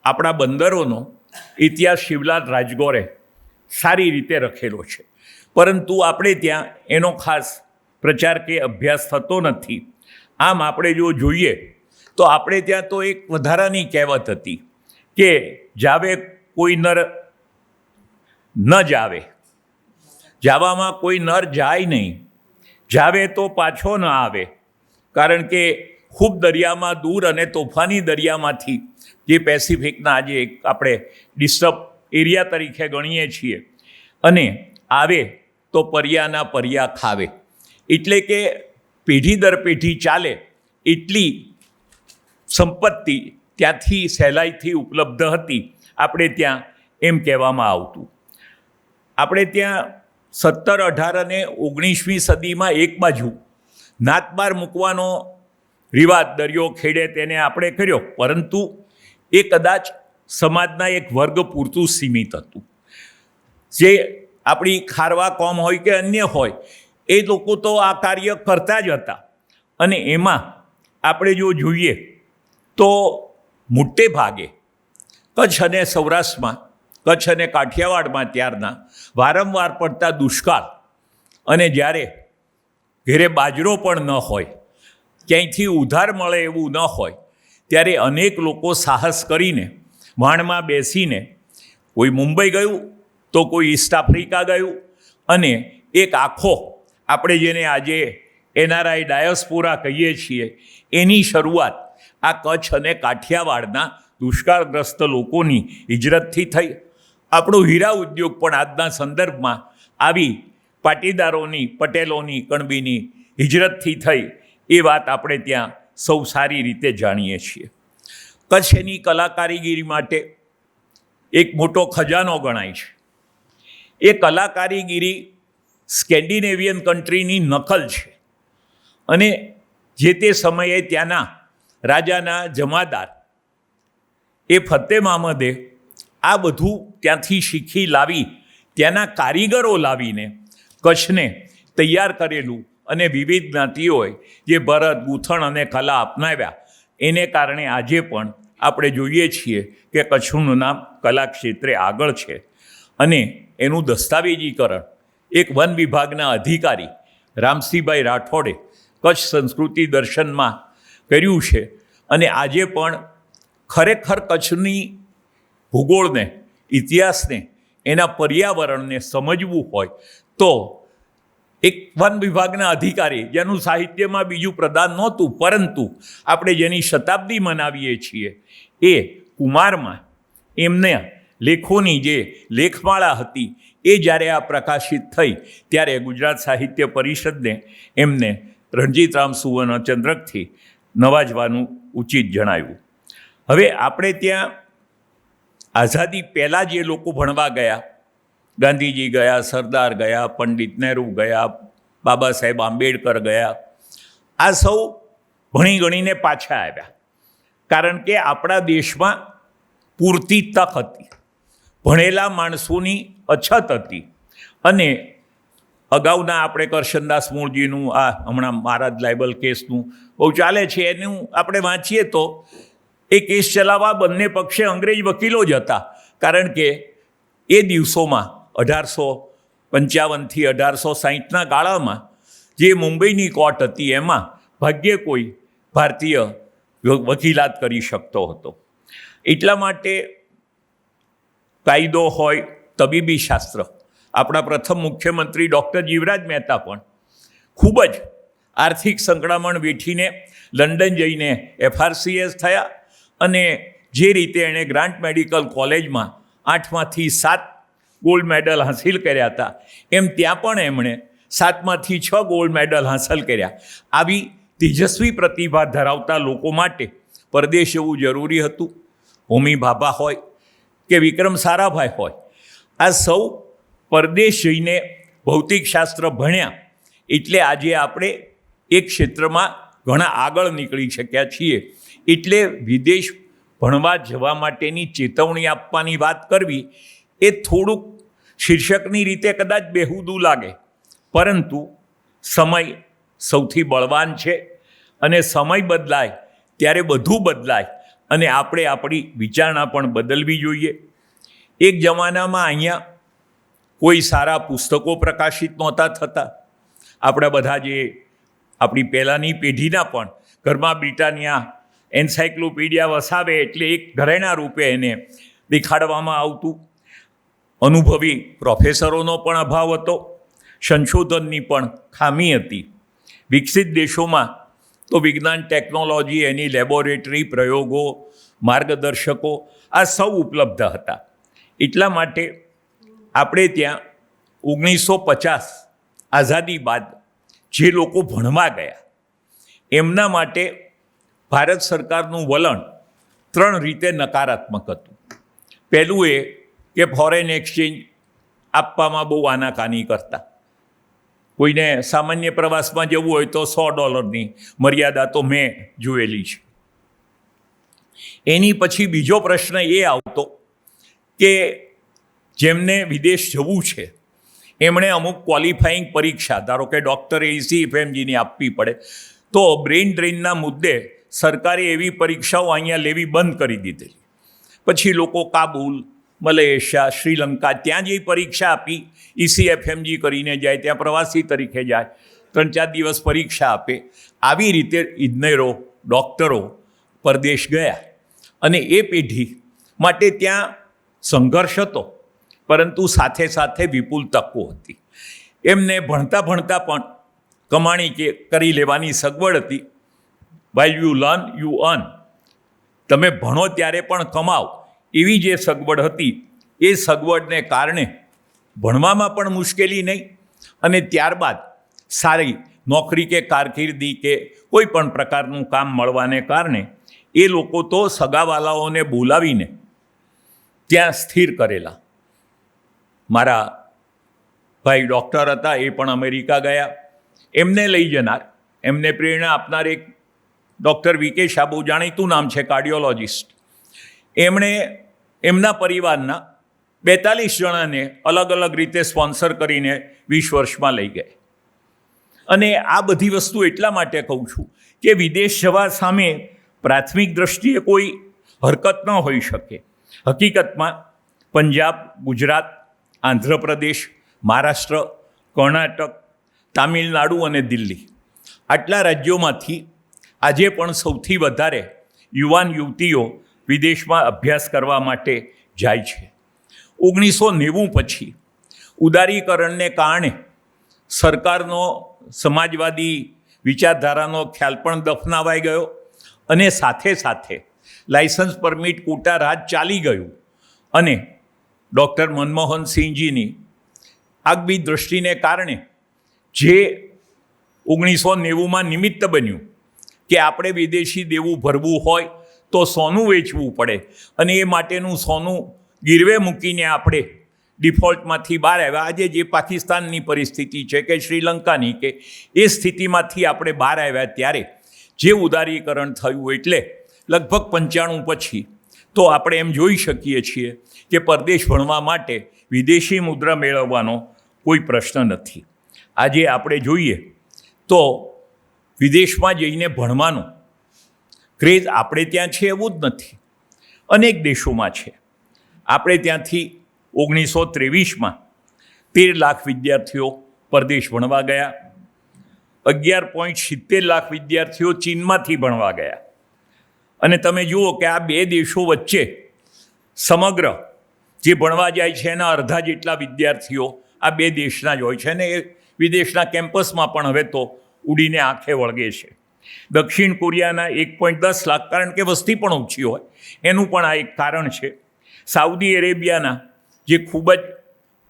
આપણા બંદરોનો ઇતિહાસ શિવલાલ રાજગોરે સારી રીતે લખેલો છે, પરંતુ આપણે ત્યાં એનો ખાસ પ્રચાર કે અભ્યાસ થતો નથી. આમ આપણે જો જોઈએ તો આપણે ત્યાં તો એક વધારાની કહેવત હતી કે જાવે કોઈ નર ન જાવે, જાવામાં કોઈ નર જાય નહીં, જાવે તો પાછો ન આવે. કારણ કે ખૂબ દરિયામાં દૂર અને તોફાની દરિયામાંથી જે પેસિફિકના આજે આપણે ડિસ્ટર્બ એરિયા તરીકે ગણીએ છીએ, અને આવે તો પરિયાના પરિયા ખાવે. એટલે કે પેઢી દર પેઢી ચાલે એટલી સંપત્તિ ત્યાંથી સહેલાઈથી ઉપલબ્ધ હતી, આપણે ત્યાં એમ કહેવામાં આવતું. આપણે ત્યાં 17, 18 અને 19મી સદીમાં એક બાજુ નાતબાર મૂકવાનો રિવાજ દરિયો ખેડે તેને આપણે કર્યો, પરંતુ એ કદાચ સમાજના એક વર્ગ પૂરતું સીમિત હતું. જે આપણી ખારવા કોમ હોય કે અન્ય હોય, એ લોકો તો આ કાર્ય કરતા જ હતા. અને એમાં આપણે જો જોઈએ તો મોટે ભાગે કચ્છ અને સૌરાષ્ટ્રમાં, કચ્છ અને કાઠિયાવાડમાં ત્યારના વારંવાર પડતા દુષ્કાળ, અને જ્યારે ઘેરે બાજરો પણ ન હોય, ક્યાંયથી ઉધાર મળે એવું ન હોય, ત્યારે અનેક લોકો સાહસ કરીને વાણમાં બેસીને કોઈ મુંબઈ ગયું તો કોઈ ઈસ્ટ આફ્રિકા ગયું, અને એક આખો આપણે જેને આજે NRI ડાયસ્પોરા કહીએ છીએ એની શરૂઆત આ કચ્છ અને કાઠિયાવાડના દુષ્કાળગ્રસ્ત લોકોની હિજરતથી થઈ. આપણો હીરા ઉદ્યોગ પણ આજના સંદર્ભમાં આવી પાટીદારોની, પટેલોની, કણબીની હિજરતથી થઈ, એ વાત આપણે ત્યાં સૌ સારી રીતે જાણીએ છીએ. કચ્છ એની કલાકારીગીરી માટે એક મોટો ખજાનો ગણાય છે. એ કલાકારીગીરી સ્કેન્ડિનેવિયન કન્ટ્રીની નકલ છે, અને જે તે સમયે ત્યાંના રાજાના જમાદાર એ ફતેહ મામદે આ બધું ત્યાંથી શીખી લાવી, ત્યાંના કારીગરો લાવીને કચ્છને તૈયાર કરેલું, અને વિવિધ જ્ઞાતિઓએ જે ભરત, ગૂંથણ અને કલા અપનાવ્યા, એને કારણે આજે પણ આપણે જોઈએ છીએ કે કચ્છનું નામ કલા ક્ષેત્રે આગળ છે. અને એનું દસ્તાવેજીકરણ એક વન વિભાગના અધિકારી રામસિંહભાઈ રાઠોડે કચ્છ સંસ્કૃતિ દર્શનમાં કર્યું છે. અને આજે પણ ખરેખર કચ્છની ભૂગોળને, ઇતિહાસને, એના પર્યાવરણને સમજવું હોય તો એક વન વિભાગના અધિકારી, જેનું સાહિત્યમાં બીજું પ્રદાન નહોતું, પરંતુ આપણે જેની શતાબ્દી મનાવીએ છીએ, એ કુમારમાં એમના લેખોની જે લેખમાળા હતી, એ જ્યારે આ પ્રકાશિત થઈ ત્યારે ગુજરાત સાહિત્ય પરિષદને એમને રણજીતરામ સુવર્ણચંદ્રકથી નવાજવાનું ઉચિત જણાવ્યું. હવે આપણે ત્યાં આઝાદી પહેલાં જે લોકો ભણવા ગયા, ગાંધીજી ગયા, સરદાર ગયા, પંડિત નહેરુ ગયા, બાબા સાહેબ આંબેડકર ગયા, આ સૌ ભણી ગણીને પાછા આવ્યા. કારણ કે આપણા દેશમાં પૂરતી તક હતી, ભણેલા માણસોની અછત હતી. અને અગાઉના આપણે કરશનદાસ મૂળજીનું આ હમણાં મહારાજ લાયબલ કેસનું બહુ ચાલે છે, એનું આપણે વાંચીએ તો એ કેસ ચલાવવા બંને પક્ષે અંગ્રેજ વકીલો જ હતા. કારણ કે એ દિવસોમાં 1855થી 1860ના ગાળામાં જે મુંબઈની કોર્ટ હતી, એમાં ભાગ્યે કોઈ ભારતીય વકીલાત કરી શકતો હતો. એટલા માટે કાયદો હોય, તબીબી શાસ્ત્ર, આપણા પ્રથમ મુખ્યમંત્રી ડૉક્ટર જીવરાજ મહેતા પણ ખૂબ જ આર્થિક સંકળામણ વેઠીને લંડન જઈને FRCS થયા, અને જે રીતે એણે ગ્રાન્ટ મેડિકલ કોલેજમાં 8માંથી 7 ગોલ્ડ મેડલ હાંસિલ કર્યા હતા, એમ ત્યાં પણ એમણે 7માંથી 6 ગોલ્ડ મેડલ હાંસલ કર્યા. આવી તેજસ્વી પ્રતિભા ધરાવતા લોકો માટે પરદેશ જવું જરૂરી હતું. હોમી ભાભા હોય કે વિક્રમ સારાભાઈ હોય, આ સૌ પરદેશ જઈને ભૌતિકશાસ્ત્ર ભણ્યા, એટલે આજે આપણે એક ક્ષેત્રમાં ઘણા આગળ નીકળી શક્યા છીએ. એટલે વિદેશ ભણવા જવા માટેની ચેતવણી આપવાની વાત કરવી એ થોડુંક શીર્ષકની રીતે કદાચ બેહુદું લાગે, પરંતુ સમય સૌથી બળવાન છે, અને સમય બદલાય ત્યારે બધું બદલાય, અને આપણે આપણી વિચારણા પણ બદલવી જોઈએ. એક જમાનામાં અહીંયા કોઈ સારા પુસ્તકો પ્રકાશિત નહોતા થતા. આપણા બધા જે આપણી પહેલાંની પેઢીના પણ ઘરમાં બ્રિટાનિયા એન્સાઇક્લોપીડિયા વસાવે એટલે એક ઘરેણા રૂપે એને દેખાડવામાં આવતું. અનુભવી પ્રોફેસરોનો પણ અભાવ હતો, સંશોધનની પણ ખામી હતી. વિકસિત દેશોમાં તો વિજ્ઞાન ટેકનોલોજી, એની લેબોરેટરી, પ્રયોગો, માર્ગદર્શકો આ સૌ ઉપલબ્ધ હતા. એટલા માટે આપણે ત્યાં 1950 આઝાદી બાદ જે લોકો ભણવા ગયા એમના માટે ભારત સરકારનું વલણ 3 રીતે નકારાત્મક હતું. પહેલું એ કે ફોરેન એક્સચેન્જ આપવામાં બહુ આનાકાની કરતા. કોઈને સામાન્ય પ્રવાસમાં જવું હોય તો $100 મર્યાદા તો મેં જોયેલી છે. એની પછી બીજો પ્રશ્ન એ આવતો કે જેમને વિદેશ જવું છે એમણે અમુક ક્વોલિફાઈંગ પરીક્ષા, ધારો કે ડૉક્ટરે ECFMGની આપવી પડે, તો બ્રેઇન ડ્રેઇનના મુદ્દે સરકારે એવી પરીક્ષાઓ અહીંયા લેવી બંધ કરી દીધેલી. પછી લોકો કાબુલ, મલેશિયા, શ્રીલંકા ત્યાં જઈ પરીક્ષા આપી, ECFMG કરીને જાય, ત્યાં પ્રવાસી તરીકે જાય, 3-4 દિવસ પરીક્ષા આપે. આવી રીતે ઇજનેરો, ડૉક્ટરો પરદેશ ગયા અને એ પેઢી માટે ત્યાં સંઘર્ષ હતો, પરંતુ સાથે સાથે વિપુલ તકો હતી. એમને ભણતા ભણતા પણ કમાણી કરી લેવાની સગવડ હતી. while you learn you earn, તમે ભણો ત્યારે પણ કમાઓ, એવી જે સગવડ હતી એ સગવડને કારણે ભણવામાં પણ મુશ્કેલી નહીં અને ત્યારબાદ સારી નોકરી કે કારકિર્દી કે કોઈ પણ પ્રકારનું કામ મળવાને કારણે એ લોકો તો સગાવાલાઓને બોલાવીને ત્યાં સ્થિર કરેલા. મારા ભાઈ ડૉક્ટર હતા, એ પણ અમેરિકા ગયા. એમને લઈ જનાર, એમને પ્રેરણા આપનાર એક ડૉક્ટર VK શાહ, બહુ જાણીતું નામ છે, કાર્ડિયોલોજિસ્ટ. એમણે એમના પરિવારના 42 જણાને અલગ અલગ રીતે સ્પોન્સર કરીને 20 વર્ષમાં લઈ ગયા. અને આ બધી વસ્તુ એટલા માટે કહું છું કે વિદેશ જવા સામે પ્રાથમિક દ્રષ્ટિએ કોઈ હરકત ન હોઈ શકે. હકીકતમાં પંજાબ, ગુજરાત, આંધ્રપ્રદેશ, મહારાષ્ટ્ર, કર્ણાટક, તામિલનાડુ અને દિલ્હી, આટલા રાજ્યોમાંથી આજે પણ સૌથી વધારે યુવાન યુવતીઓ વિદેશમાં અભ્યાસ કરવા માટે જાય છે. 1990 પછી ઉદારીકરણને કારણે સરકારનો સમાજવાદી વિચારધારાનો ખ્યાલ પણ દફનાવાઈ ગયો અને સાથે સાથે લાયસન્સ પરમિટ કોટા રાજ ચાલી ગયું અને ડૉક્ટર મનમોહન સિંહજીની આગવી દૃષ્ટિને કારણે જે 1990માં નિમિત્ત બન્યું કે આપણે વિદેશી દેવું ભરવું હોય તો સોનું વેચવું પડે અને એ માટેનું સોનું ગીરવે મૂકીને આપણે ડિફોલ્ટમાંથી બહાર આવ્યા. આજે જે પાકિસ્તાનની પરિસ્થિતિ છે કે શ્રીલંકાની કે એ સ્થિતિમાંથી આપણે બહાર આવ્યા ત્યારે જે ઉદારીકરણ થયું એટલે લગભગ 95 પછી તો આપણે એમ જોઈ શકીએ છીએ કે પરદેશ ભણવા માટે વિદેશી મુદ્રા મેળવવાનો કોઈ પ્રશ્ન નથી. આજે આપણે જોઈએ તો વિદેશમાં જઈને ભણવાનો ક્રેઝ આપણે ત્યાં છે એવું જ નથી, અનેક દેશોમાં છે. આપણે ત્યાંથી 1923માં 13 લાખ વિદ્યાર્થીઓ પરદેશ ભણવા ગયા. 11.70 લાખ વિદ્યાર્થીઓ ચીનમાંથી ભણવા ગયા. અને તમે જુઓ કે આ બે દેશો વચ્ચે સમગ્ર જે ભણવા જાય છે એના અડધા જેટલા વિદ્યાર્થીઓ આ બે દેશના જ હોય છે અને એ વિદેશના કેમ્પસમાં પણ હવે તો ઉડીને આંખે વળગે છે. દક્ષિણ કોરિયાના 1.10 લાખ, કારણ કે વસ્તી પણ ઓછી હોય એનું પણ આ એક કારણ છે. સાઉદી અરેબિયાના જે ખૂબ જ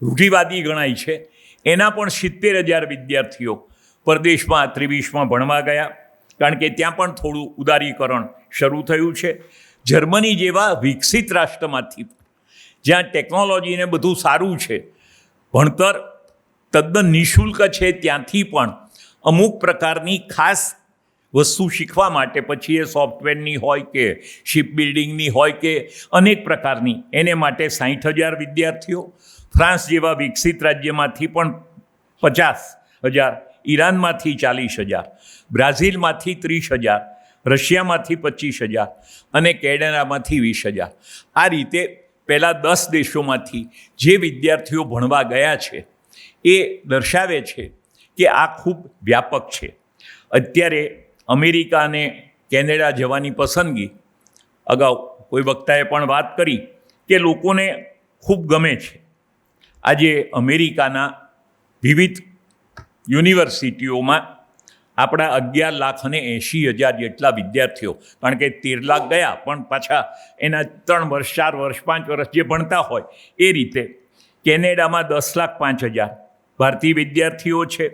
રૂઢિવાદી ગણાય છે એના પણ 70,000 વિદ્યાર્થીઓ પરદેશમાં 23માં ભણવા ગયા, કારણ કે ત્યાં પણ થોડું ઉદારીકરણ શરૂ થયું છે. જર્મની જેવા વિકસિત રાષ્ટ્રમાંથી જ્યાં ટેકનોલોજીને બધું સારું છે, ભણતર તદ્દન નિઃશુલ્ક છે, ત્યાંથી પણ અમુક પ્રકારની ખાસ વસ્તુ શીખવા માટે, પછી એ સોફ્ટવેરની હોય કે શિપ બિલ્ડિંગની હોય કે અનેક પ્રકારની, એને માટે 60,000 વિદ્યાર્થીઓ. ફ્રાન્સ જેવા વિકસિત રાજ્યમાંથી પણ 50,000, ઈરાનમાંથી 40,000, બ્રાઝિલમાંથી 30,000, રશિયામાંથી 25,000 અને કેનેડામાંથી 20,000. આ રીતે પહેલાં 10 દેશોમાંથી જે વિદ્યાર્થીઓ ભણવા ગયા છે એ દર્શાવે છે કે આ ખૂબ વ્યાપક છે. અત્યારે અમેરિકા અને કેનેડા જવાની પસંદગી, અગાઉ કોઈ વક્તાએ પણ વાત કરી કે લોકોને ખૂબ ગમે છે. આજે અમેરિકાના વિવિધ યુનિવર્સિટીઓમાં આપણા 11,80,000 જેટલા વિદ્યાર્થીઓ, કારણ કે 13 લાખ ગયા પણ પાછા એના 3 વર્ષ 4 વર્ષ 5 વર્ષ જે ભણતા હોય એ રીતે કેનેડામાં 10,05,000 ભારતીય વિદ્યાર્થીઓ છે.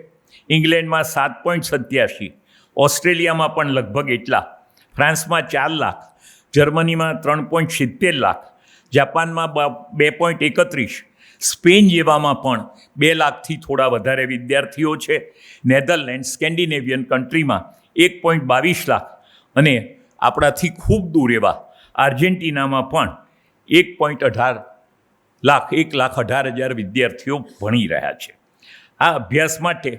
ઇંગ્લેન્ડમાં 7.87, ઓસ્ટ્રેલિયામાં પણ લગભગ એટલા, ફ્રાન્સમાં 4 લાખ, જર્મનીમાં 3.70 લાખ, જાપાનમાં 2.31, સ્પેન જેવામાં પણ 2 લાખથી થોડા વધારે વિદ્યાર્થીઓ છે. નેધરલેન્ડ સ્કેન્ડિનેવિયન કન્ટ્રીમાં 1.22 લાખ અને આપણાથી ખૂબ દૂર એવા આર્જેન્ટિનામાં પણ 1.18 લાખ, 1,18,000 વિદ્યાર્થીઓ ભણી રહ્યા છે. આ અભ્યાસ માટે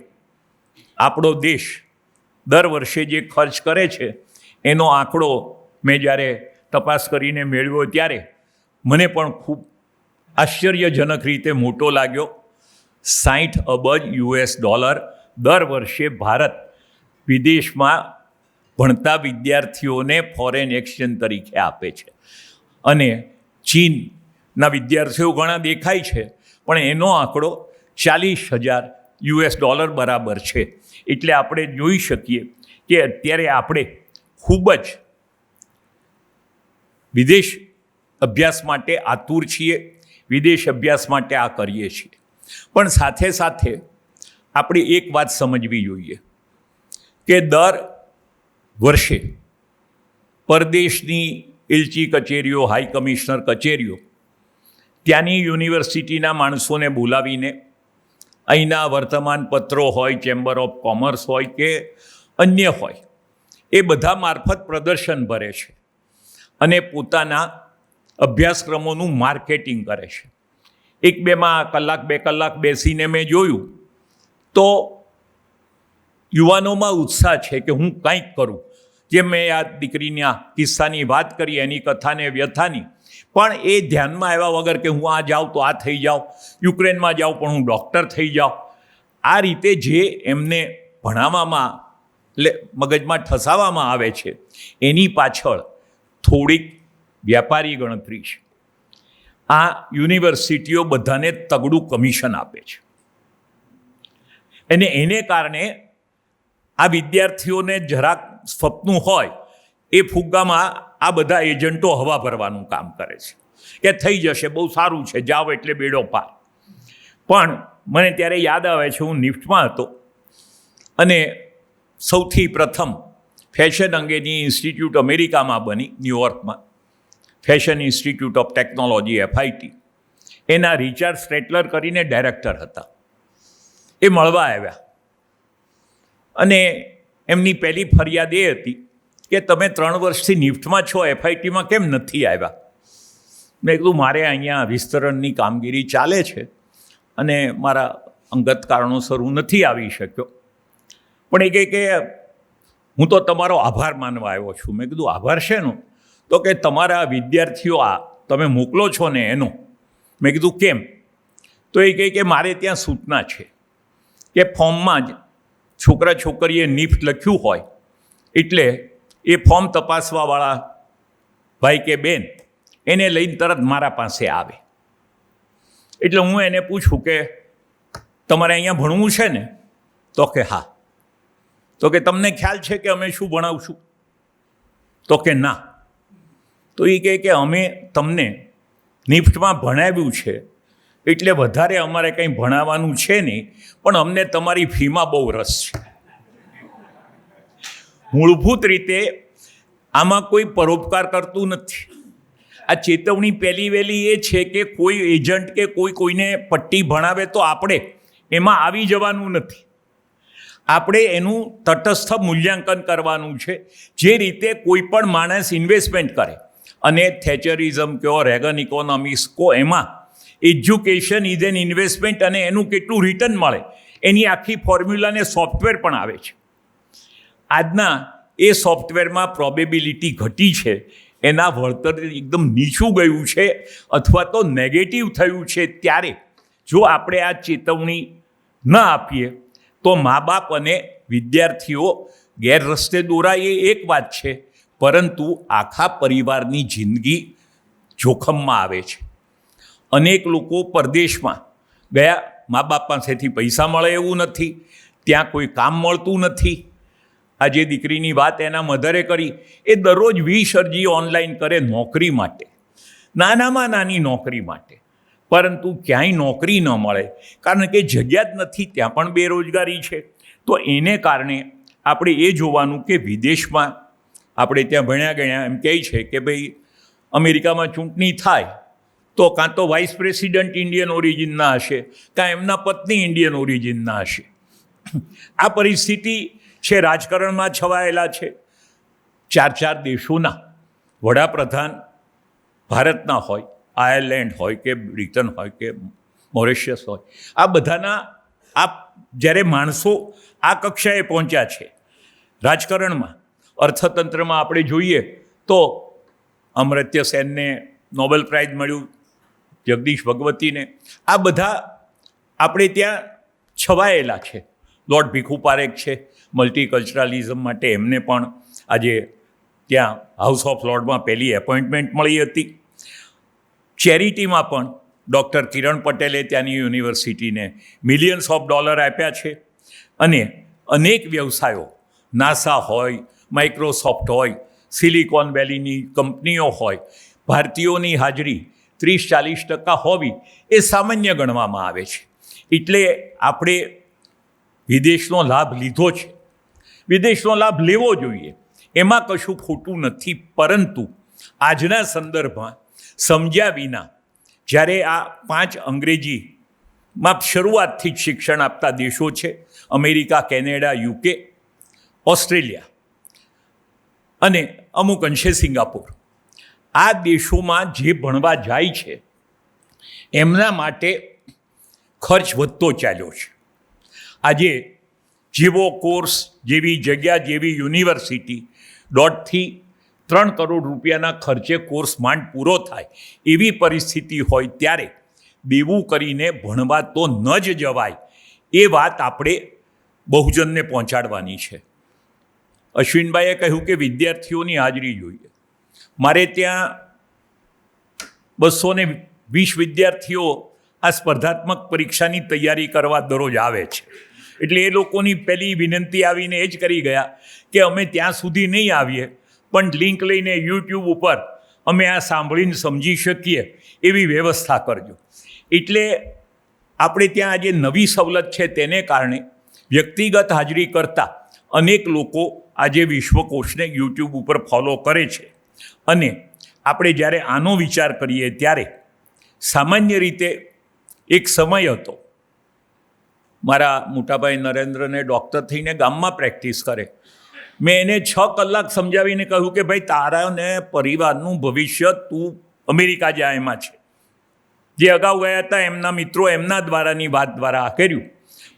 આપણો દેશ દર વર્ષે જે ખર્ચ કરે છે એનો આંકડો મેં જ્યારે તપાસ કરીને મેળવ્યો ત્યારે મને પણ ખૂબ આશ્ચર્યજનક રીતે મોટો લાગ્યો. 60 અબજ US$ દર વર્ષે ભારત વિદેશમાં ભણતા વિદ્યાર્થીઓને ફોરેન એક્સચેન્જ તરીકે આપે છે. અને ચીનના વિદ્યાર્થીઓ ઘણા દેખાય છે પણ એનો આંકડો $40,000 બરાબર છે. એટલે આપણે જોઈ શકીએ કે અત્યારે આપણે ખૂબ જ વિદેશ અભ્યાસ માટે આતુર છીએ, વિદેશ અભ્યાસ માટે આ કરીએ છીએ. પણ સાથે સાથે આપણે એક વાત સમજવી જોઈએ કે દર વર્ષે પરદેશની એલચી કચેરીઓ, હાઈ કમિશનર કચેરીઓ ત્યાંની યુનિવર્સિટીના માણસોને બોલાવીને અહીંના વર્તમાનપત્રો હોય, ચેમ્બર ઓફ કોમર્સ હોય કે અન્ય હોય, એ બધા મારફત પ્રદર્શન ભરે છે અને પોતાના અભ્યાસક્રમોનું માર્કેટિંગ કરે છે. 1-2 કલાક 2 કલાક બેસીને મેં જોયું તો યુવાનોમાં ઉત્સાહ છે કે હું કંઈક કરું. જેમ મેં આ દીકરીના કિસ્સાની વાત કરી, એની કથાને વ્યથાની, પણ એ ધ્યાનમાં આવ્યા વગર કે હું આ જાઉં તો આ થઈ જાઉં, યુક્રેનમાં જાઉં પણ હું ડૉક્ટર થઈ જાઉં. આ રીતે જે એમને ભણાવવામાં મગજમાં ઠસાવવામાં આવે છે એની પાછળ થોડીક વ્યાપારી ગણતરી છે. આ યુનિવર્સિટીઓ બધાને તગડું કમિશન આપે છે અને એને કારણે આ વિદ્યાર્થીઓને જરાક સ્વપ્નું હોય એ ફુગ્ગામાં આ બધા એજન્ટો હવા ભરવાનું કામ કરે છે કે થઈ જશે, બહુ સારું છે, જાઓ એટલે બેડો પાર. પણ મને ત્યારે યાદ આવે છે, હું નિફ્ટમાં હતો અને સૌથી પ્રથમ ફેશન અંગેની ઇન્સ્ટિટ્યૂટ અમેરિકામાં બની, ન્યૂયોર્કમાં, fashion institute of technology FIT. એના રિચાર્ડ સ્ટ્રેટલર કરીને ડાયરેક્ટર હતા. એ મળવા આવ્યા અને એમની પહેલી ફરિયાદ એ હતી કે તમે 3 વર્ષથી નિફ્ટમાં છો, FITમાં કેમ નથી આવ્યા? મેં કીધું મારે અહીંયા વિસ્તરણની કામગીરી ચાલે છે અને મારા અંગત કારણોસર હું નથી આવી શક્યો. પણ એ કહે કે હું તો તમારો આભાર માનવા આવ્યો છું. મેં કીધું આભાર શેનો? તો કે તમારા વિદ્યાર્થીઓ આ તમે મોકલો છો ને એનો. મેં કીધું કેમ? તો એ કહે કે મારે ત્યાં સૂચના છે કે ફોર્મમાં જ છોકરા છોકરીએ નિફ્ટ લખ્યું હોય એટલે એ ફોર્મ તપાસવાવાળા ભાઈ કે બેન એને લઈને તરત મારા પાસે આવે. એટલે હું એને પૂછું કે તમારે અહીંયા ભણવું છે ને? તો કે હા. તો કે તમને ખ્યાલ છે કે અમે શું ભણાવશું? તો કે ના. તો એ કહે કે અમે તમને નિફ્ટમાં ભણાવ્યું છે એટલે વધારે અમારે કંઈ ભણાવવાનું છે નહીં, પણ અમને તમારી ફીમાં બહુ રસ છે. મૂળભૂત રીતે આમાં કોઈ પરોપકાર કરતું નથી. આ ચેતવણી પહેલી વહેલી એ છે કે કોઈ એજન્ટ કે કોઈને પટ્ટી ભણાવે તો આપણે એમાં આવી જવાનું નથી. આપણે એનું તટસ્થ મૂલ્યાંકન કરવાનું છે. જે રીતે કોઈ પણ માણસ ઇન્વેસ્ટમેન્ટ કરે, અને થેચરિઝમ કહો, રેગન ઇકોનોમિક્સ કહો, એમાં એજ્યુકેશન ઇઝ એન ઇન્વેસ્ટમેન્ટ અને એનું કેટલું રિટર્ન મળે એની આખી ફોર્મ્યુલાને સોફ્ટવેર પણ આવે છે. આજના એ સોફ્ટવેરમાં પ્રોબેબિલિટી ઘટી છે, એના વળતર એકદમ નીચું ગયું છે અથવા તો નેગેટિવ થયું છે. ત્યારે જો આપણે આ ચેતવણી ન આપીએ તો મા બાપ અને વિદ્યાર્થીઓ ગેરરસ્તે દોરાય એ એક વાત છે, પરંતુ આખા પરિવારની જિંદગી જોખમમાં આવે છે. અનેક લોકો પરદેશમાં ગયા, મા બાપ પાસેથી પૈસા મળે એવું નથી, ત્યાં કોઈ કામ મળતું નથી. આ જે દીકરીની વાત એના મધરે કરી, એ દરરોજ 20 અરજી ઓનલાઈન કરે નોકરી માટે, નાનામાં નાની નોકરી માટે, પરંતુ ક્યાંય નોકરી ન મળે, કારણ કે જગ્યા જ નથી, ત્યાં પણ બેરોજગારી છે. તો એને કારણે આપણે એ જોવાનું કે વિદેશમાં આપણે ત્યાં ભણ્યા ગણ્યા એમ કહે છે કે ભાઈ અમેરિકામાં ચૂંટણી થાય તો કાં તો વાઇસ પ્રેસિડન્ટ ઇન્ડિયન ઓરિજિનના હશે, કાં એમના પત્ની ઇન્ડિયન ઓરિજિનના હશે. આ પરિસ્થિતિ છે, રાજકારણમાં છવાયેલા છે. 4 દેશોના વડાપ્રધાન ભારતના હોય, આયર્લેન્ડ હોય કે બ્રિટન હોય કે મોરેશિયસ હોય, આ બધાના આ જ્યારે માણસો આ કક્ષાએ પહોંચ્યા છે રાજકારણમાં, અર્થતંત્રમાં આપણે જોઈએ તો અમર્ત્ય સેનને નોબેલ પ્રાઇઝ મળ્યું, જગદીશ ભગવતીને, આ બધા આપણે ત્યાં છવાયેલા છે. લોર્ડ ભીખુ પારેખ છે, મલ્ટીકલ્ચરલિઝમ માટે એમને પણ આજે ત્યાં હાઉસ ઓફ લોર્ડમાં પહેલી એપોઇન્ટમેન્ટ મળી હતી. ચેરિટીમાં પણ ડૉક્ટર કિરણ પટેલે ત્યાંની યુનિવર્સિટીને મિલિયન્સ ઓફ ડોલર આપ્યા છે. અને અનેક વ્યવસાયો, નાસા હોય, માઇક્રોસોફ્ટ હોય, સિલિકોન વેલીની કંપનીઓ હોય, ભારતીયોની હાજરી 30-40% હોવી એ સામાન્ય ગણવામાં આવે છે. એટલે આપણે વિદેશનો લાભ લીધો છે, વિદેશનો લાભ લેવો જોઈએ, એમાં કશું ખોટું નથી. પરંતુ આજના સંદર્ભમાં સમજ્યા વિના જ્યારે આ 5 અંગ્રેજીમાં શરૂઆતથી જ શિક્ષણ આપતા દેશો છે, અમેરિકા, કેનેડા, UK, ઓસ્ટ્રેલિયા અને અમુક અંશે સિંગાપુર, આ દેશોમાં જે ભણવા જાય છે એમના માટે ખર્ચ વધતો ચાલ્યો છે. આજે જેવો કોર્સ, જેવી જગ્યા, જેવી યુનિવર્સિટી, 1.5 થી 3 કરોડ રૂપિયાના ખર્ચે કોર્સ માંડ પૂરો થાય એવી પરિસ્થિતિ હોય ત્યારે દેવું કરીને ભણવા તો ન જ જવાય, એ વાત આપણે બહુજનને પહોંચાડવાની છે. અશ્વિનભાઈએ કહ્યું કે વિદ્યાર્થીઓની હાજરી જોઈએ. મારે ત્યાં 220 વિદ્યાર્થીઓ આ સ્પર્ધાત્મક પરીક્ષાની તૈયારી કરવા દરરોજ આવે છે. એટલે એ લોકોની પહેલી વિનંતી આવીને એ જ કરી ગયા કે અમે ત્યાં સુધી નહીં આવીએ, પણ લિંક લઈને યુટ્યુબ ઉપર અમે આ સાંભળીને સમજી શકીએ એવી વ્યવસ્થા કરજો. એટલે આપણે ત્યાં આજે નવી સવલત છે તેને કારણે વ્યક્તિગત હાજરી કરતાં અનેક લોકો આજે વિશ્વકોશને યુટ્યુબ ઉપર ફોલો કરે છે. અને આપણે જ્યારે આનો વિચાર કરીએ ત્યારે સામાન્ય રીતે એક સમય હતો, મારા મોટાભાઈ નરેન્દ્રને ડૉક્ટર થઈને ગામમાં પ્રેક્ટિસ કરે, મેં એને 6 કલાક સમજાવીને કહ્યું કે ભાઈ તારાને પરિવારનું ભવિષ્ય તું અમેરિકા જા એમાં છે. જે અગાઉ ગયા હતા એમના મિત્રો એમના દ્વારાની વાત દ્વારા આ કર્યું.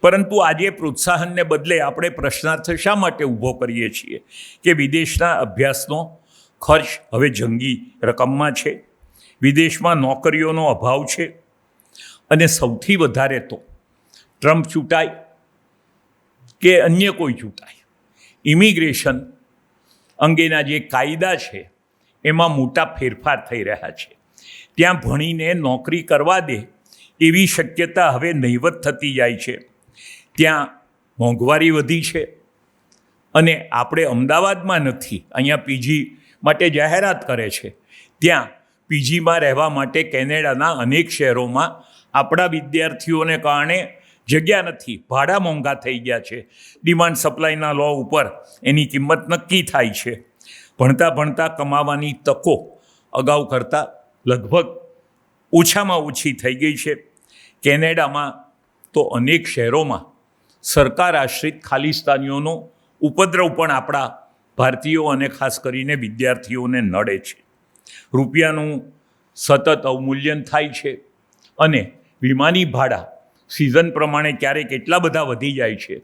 પરંતુ આજે પ્રોત્સાહનને બદલે આપણે પ્રશ્નાર્થ શા માટે ઊભો કરીએ છીએ કે વિદેશના અભ્યાસનો ખર્ચ હવે જંગી રકમમાં છે, વિદેશમાં નોકરીઓનો અભાવ છે, અને સૌથી વધારે તો ટ્રમ્પ ચૂંટાય કે અન્ય કોઈ ચૂંટાય, ઇમિગ્રેશન અંગેના જે કાયદા છે એમાં મોટા ફેરફાર થઈ રહ્યા છે. ત્યાં ભણીને નોકરી કરવા દે એવી શક્યતા હવે નહીવત થતી જાય છે. ત્યાં મોંઘવારી વધી છે, અને આપણે અમદાવાદમાં નથી, અહીંયા પીજી માટે જાહેરાત કરે છે, ત્યાં પીજીમાં રહેવા માટે કેનેડાના અનેક શહેરોમાં આપણા વિદ્યાર્થીઓને કારણે જગ્યા નથી, ભાડા મોંઘા થઈ ગયા છે. ડિમાન્ડ સપ્લાયના લો ઉપર એની કિંમત નક્કી થાય છે. ભણતા ભણતા કમાવાની તકો અગાઉ કરતાં લગભગ ઓછામાં ઓછી થઈ ગઈ છે. કેનેડામાં તો અનેક શહેરોમાં સરકાર આશ્રિત ખાલિસ્તાનીઓનો ઉપદ્રવ પણ આપણા ભારતીયો અને ખાસ કરીને વિદ્યાર્થીઓને નડે છે. રૂપિયાનું સતત અવમૂલ્યન થાય છે, અને વિમાની ભાડા સિઝન પ્રમાણે ક્યારેક એટલા બધા વધી જાય છે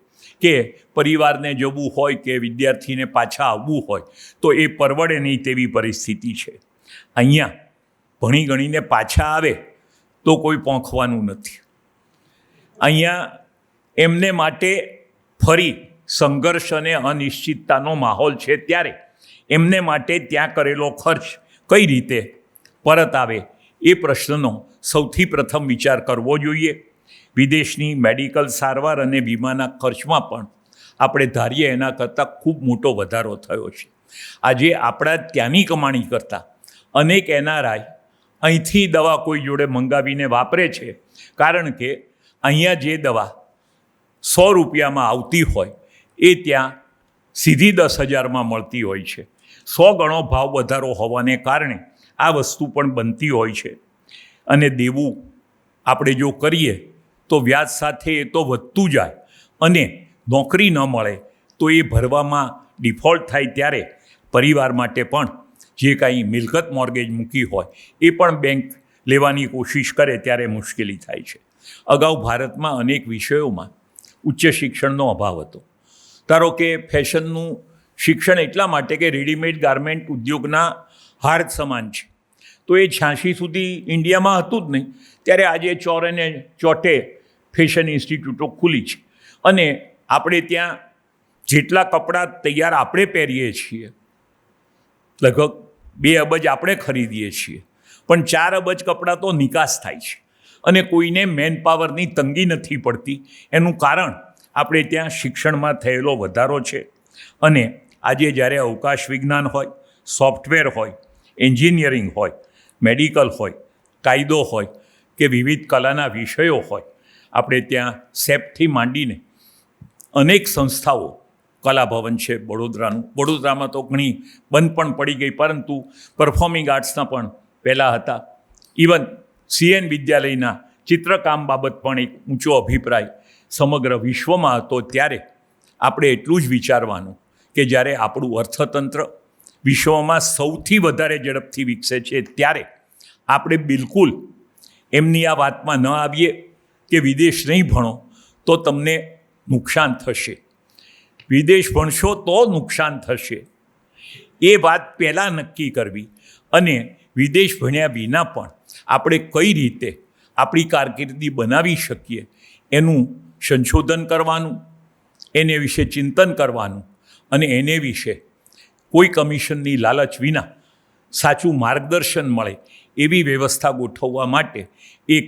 કે પરિવારને જવું હોય કે વિદ્યાર્થીને પાછા આવવું હોય તો એ પરવડે નહીં તેવી પરિસ્થિતિ છે. અહીંયા ભણી ગણીને પાછા આવે તો કોઈ પોંખવાનું નથી. અહીંયા એમને માટે ફરી સંઘર્ષ અને અનિશ્ચિતતાનો માહોલ છે ત્યારે એમને માટે ત્યાં કરેલો ખર્ચ કઈ રીતે પરત આવે એ પ્રશ્નનો સૌથી પ્રથમ વિચાર કરવો જોઈએ. વિદેશની મેડિકલ સારવાર અને વીમાના ખર્ચમાં પણ આપણે ધારીએ એના કરતાં ખૂબ મોટો વધારો થયો છે. આજે આપણા ત્યાંની કમાણી કરતાં અનેક NRI અહીંથી દવા કોઈ જોડે મંગાવીને વાપરે છે, કારણ કે અહીંયા જે દવા 100 રૂપિયામાં આવતી હોય એ ત્યાં સીધી 10,000માં મળતી હોય છે. 100 ગણો ભાવ વધારો હોવાને કારણે આ વસ્તુ પણ બનતી હોય છે. અને દેવું આપણે જો કરીએ તો વ્યાજ સાથે એ તો વધતું જાય, અને નોકરી ન મળે તો એ ભરવામાં ડિફોલ્ટ થાય ત્યારે પરિવાર માટે પણ જે કાંઈ મિલકત મોર્ગેજ મૂકી હોય એ પણ બેંક લેવાની કોશિશ કરે ત્યારે મુશ્કેલી થાય છે. અગાઉ ભારતમાં અનેક વિષયોમાં ઉચ્ચ શિક્ષણનો અભાવ હતો. ધારો કે ફેશનનું શિક્ષણ એટલા માટે કે રેડીમેડ ગાર્મેન્ટ ઉદ્યોગના હાડ સમાન છે, તો એ 86 સુધી ઇન્ડિયામાં હતું જ નહીં. ત્યારે આજે ચોરે ને ચોટે ફેશન ઇન્સ્ટિટ્યૂટો ખુલી છે, અને આપણે ત્યાં જેટલા કપડાં તૈયાર આપણે પહેરીએ છીએ, લગભગ 2 અબજ આપણે ખરીદીએ છીએ, પણ 4 અબજ કપડાં તો નિકાસ થાય છે, અને કોઈને મેન પાવરની તંગી નથી પડતી. એનું કારણ આપણે ત્યાં શિક્ષણમાં થયેલો વધારો છે. અને આજે જ્યારે અવકાશ વિજ્ઞાન હોય, સોફ્ટવેર હોય, એન્જિનિયરિંગ હોય, મેડિકલ હોય, કાયદો હોય કે વિવિધ કલાના વિષયો હોય, આપણે ત્યાં સેપથી માંડીને અનેક સંસ્થાઓ, કલાભવન છે વડોદરામાં તો ઘણી બંધ પણ પડી ગઈ, પરંતુ પરફોર્મિંગ આર્ટ્સના પણ પહેલાં હતા. ઇવન CN વિદ્યાલયના ચિત્રકામ બાબત પણ એક ઊંચો અભિપ્રાય સમગ્ર વિશ્વમાં હતો. ત્યારે આપણે એટલું જ વિચારવાનું કે જ્યારે આપણું અર્થતંત્ર વિશ્વમાં સૌથી વધારે ઝડપથી વિકસે છે ત્યારે આપણે બિલકુલ એમની આ વાતમાં ન આવીએ કે વિદેશ નહીં ભણો તો તમને નુકસાન થશે, વિદેશ ભણશો તો નુકસાન થશે. એ વાત પહેલાં નક્કી કરવી, અને વિદેશ ભણ્યા વિના પણ આપણે કઈ રીતે આપણી કારકિર્દી બનાવી શકીએ એનું સંશોધન કરવાનું, એને વિશે ચિંતન કરવાનું, અને એને વિશે કોઈ કમિશનની લાલચ વિના સાચું માર્ગદર્શન મળે એવી વ્યવસ્થા ગોઠવવા માટે એક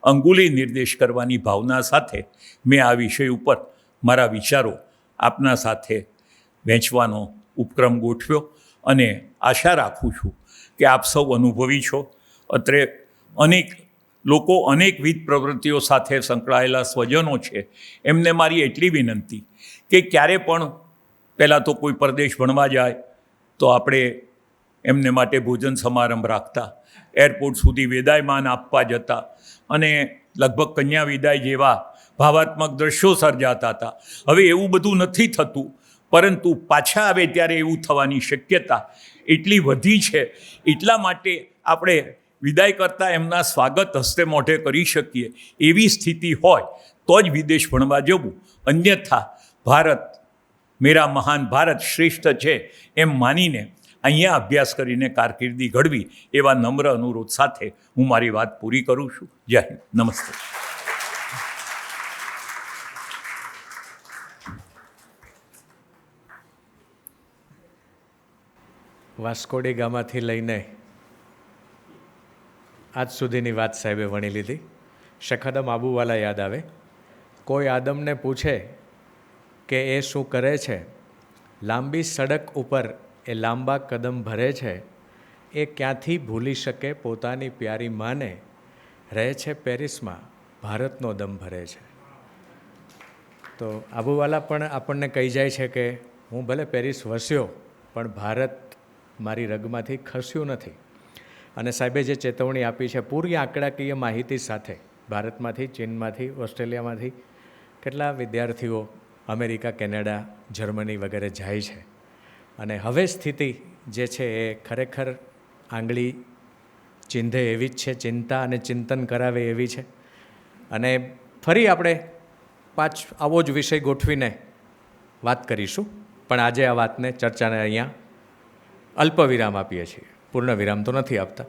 અંગુલી નિર્દેશ કરવાની ભાવના સાથે મેં આ વિષય ઉપર મારા વિચારો આપના સાથે વહેંચવાનો ઉપક્રમ ગોઠવ્યો. અને આશા રાખું છું કે આપ સૌ અનુભવી છો. અત્રે અનેક લોકો અનેકવિધ પ્રવૃત્તિઓ સાથે સંકળાયેલા સ્વજનો છે, એમને મારી એટલી વિનંતી કે ક્યારે પણ પહેલાં તો કોઈ પરદેશ ભણવા જાય તો આપણે એમને માટે ભોજન સમારંભ રાખતા, એરપોર્ટ સુધી વિદાયમાન આપવા જતા, અને લગભગ કન્યા વિદાય જેવા ભાવાત્મક દ્રશ્યો સર્જાતા હતા. હવે એવું બધું નથી થતું, પરંતુ પાછા આવે ત્યારે એવું થવાની શક્યતા એટલી વધી છે. એટલા માટે આપણે વિદાય કરતાં એમના સ્વાગત હસ્તે મોઢે કરી શકીએ એવી સ્થિતિ હોય તો જ વિદેશ ભણવા જવું. અન્યથા ભારત, મેરા મહાન ભારત શ્રેષ્ઠ છે એમ માનીને અહીંયા અભ્યાસ કરીને કારકિર્દી ઘડવી, એવા નમ્ર અનુરોધ સાથે હું મારી વાત પૂરી કરું છું. જય હિન્દ, નમસ્તે. વાસ્કોડી ગામાથી લઈને આજ સુધીની વાત સાહેબે વણી લીધી. શેખાદમ આબુવાલા યાદ આવે. કોઈ આદમને પૂછે કે એ શું કરે છે, લાંબી સડક ઉપર એ લાંબા કદમ ભરે છે, એ ક્યાંથી ભૂલી શકે પોતાની પ્યારી માને, રહે છે પેરિસમાં ભારતનો દમ ભરે છે. તો આબુવાલા પણ આપણને કહી જાય છે કે હું ભલે પેરિસ વસ્યો પણ ભારત મારી રગમાંથી ખસ્યું નથી. અને સાહેબે જે ચેતવણી આપી છે પૂરી આંકડાકીય માહિતી સાથે, ભારતમાંથી, ચીનમાંથી, ઓસ્ટ્રેલિયામાંથી કેટલા વિદ્યાર્થીઓ અમેરિકા, કેનેડા, જર્મની વગેરે જાય છે. અને હવે સ્થિતિ જે છે એ ખરેખર આંગળી ચીંધે એવી જ છે, ચિંતા અને ચિંતન કરાવે એવી છે. અને ફરી આપણે આવો જ વિષય ગોઠવીને વાત કરીશું, પણ આજે આ વાતને, ચર્ચાને અહીંયા અલ્પ વિરામ આપીએ છીએ, પૂર્ણ વિરામ તો નથી આપતા.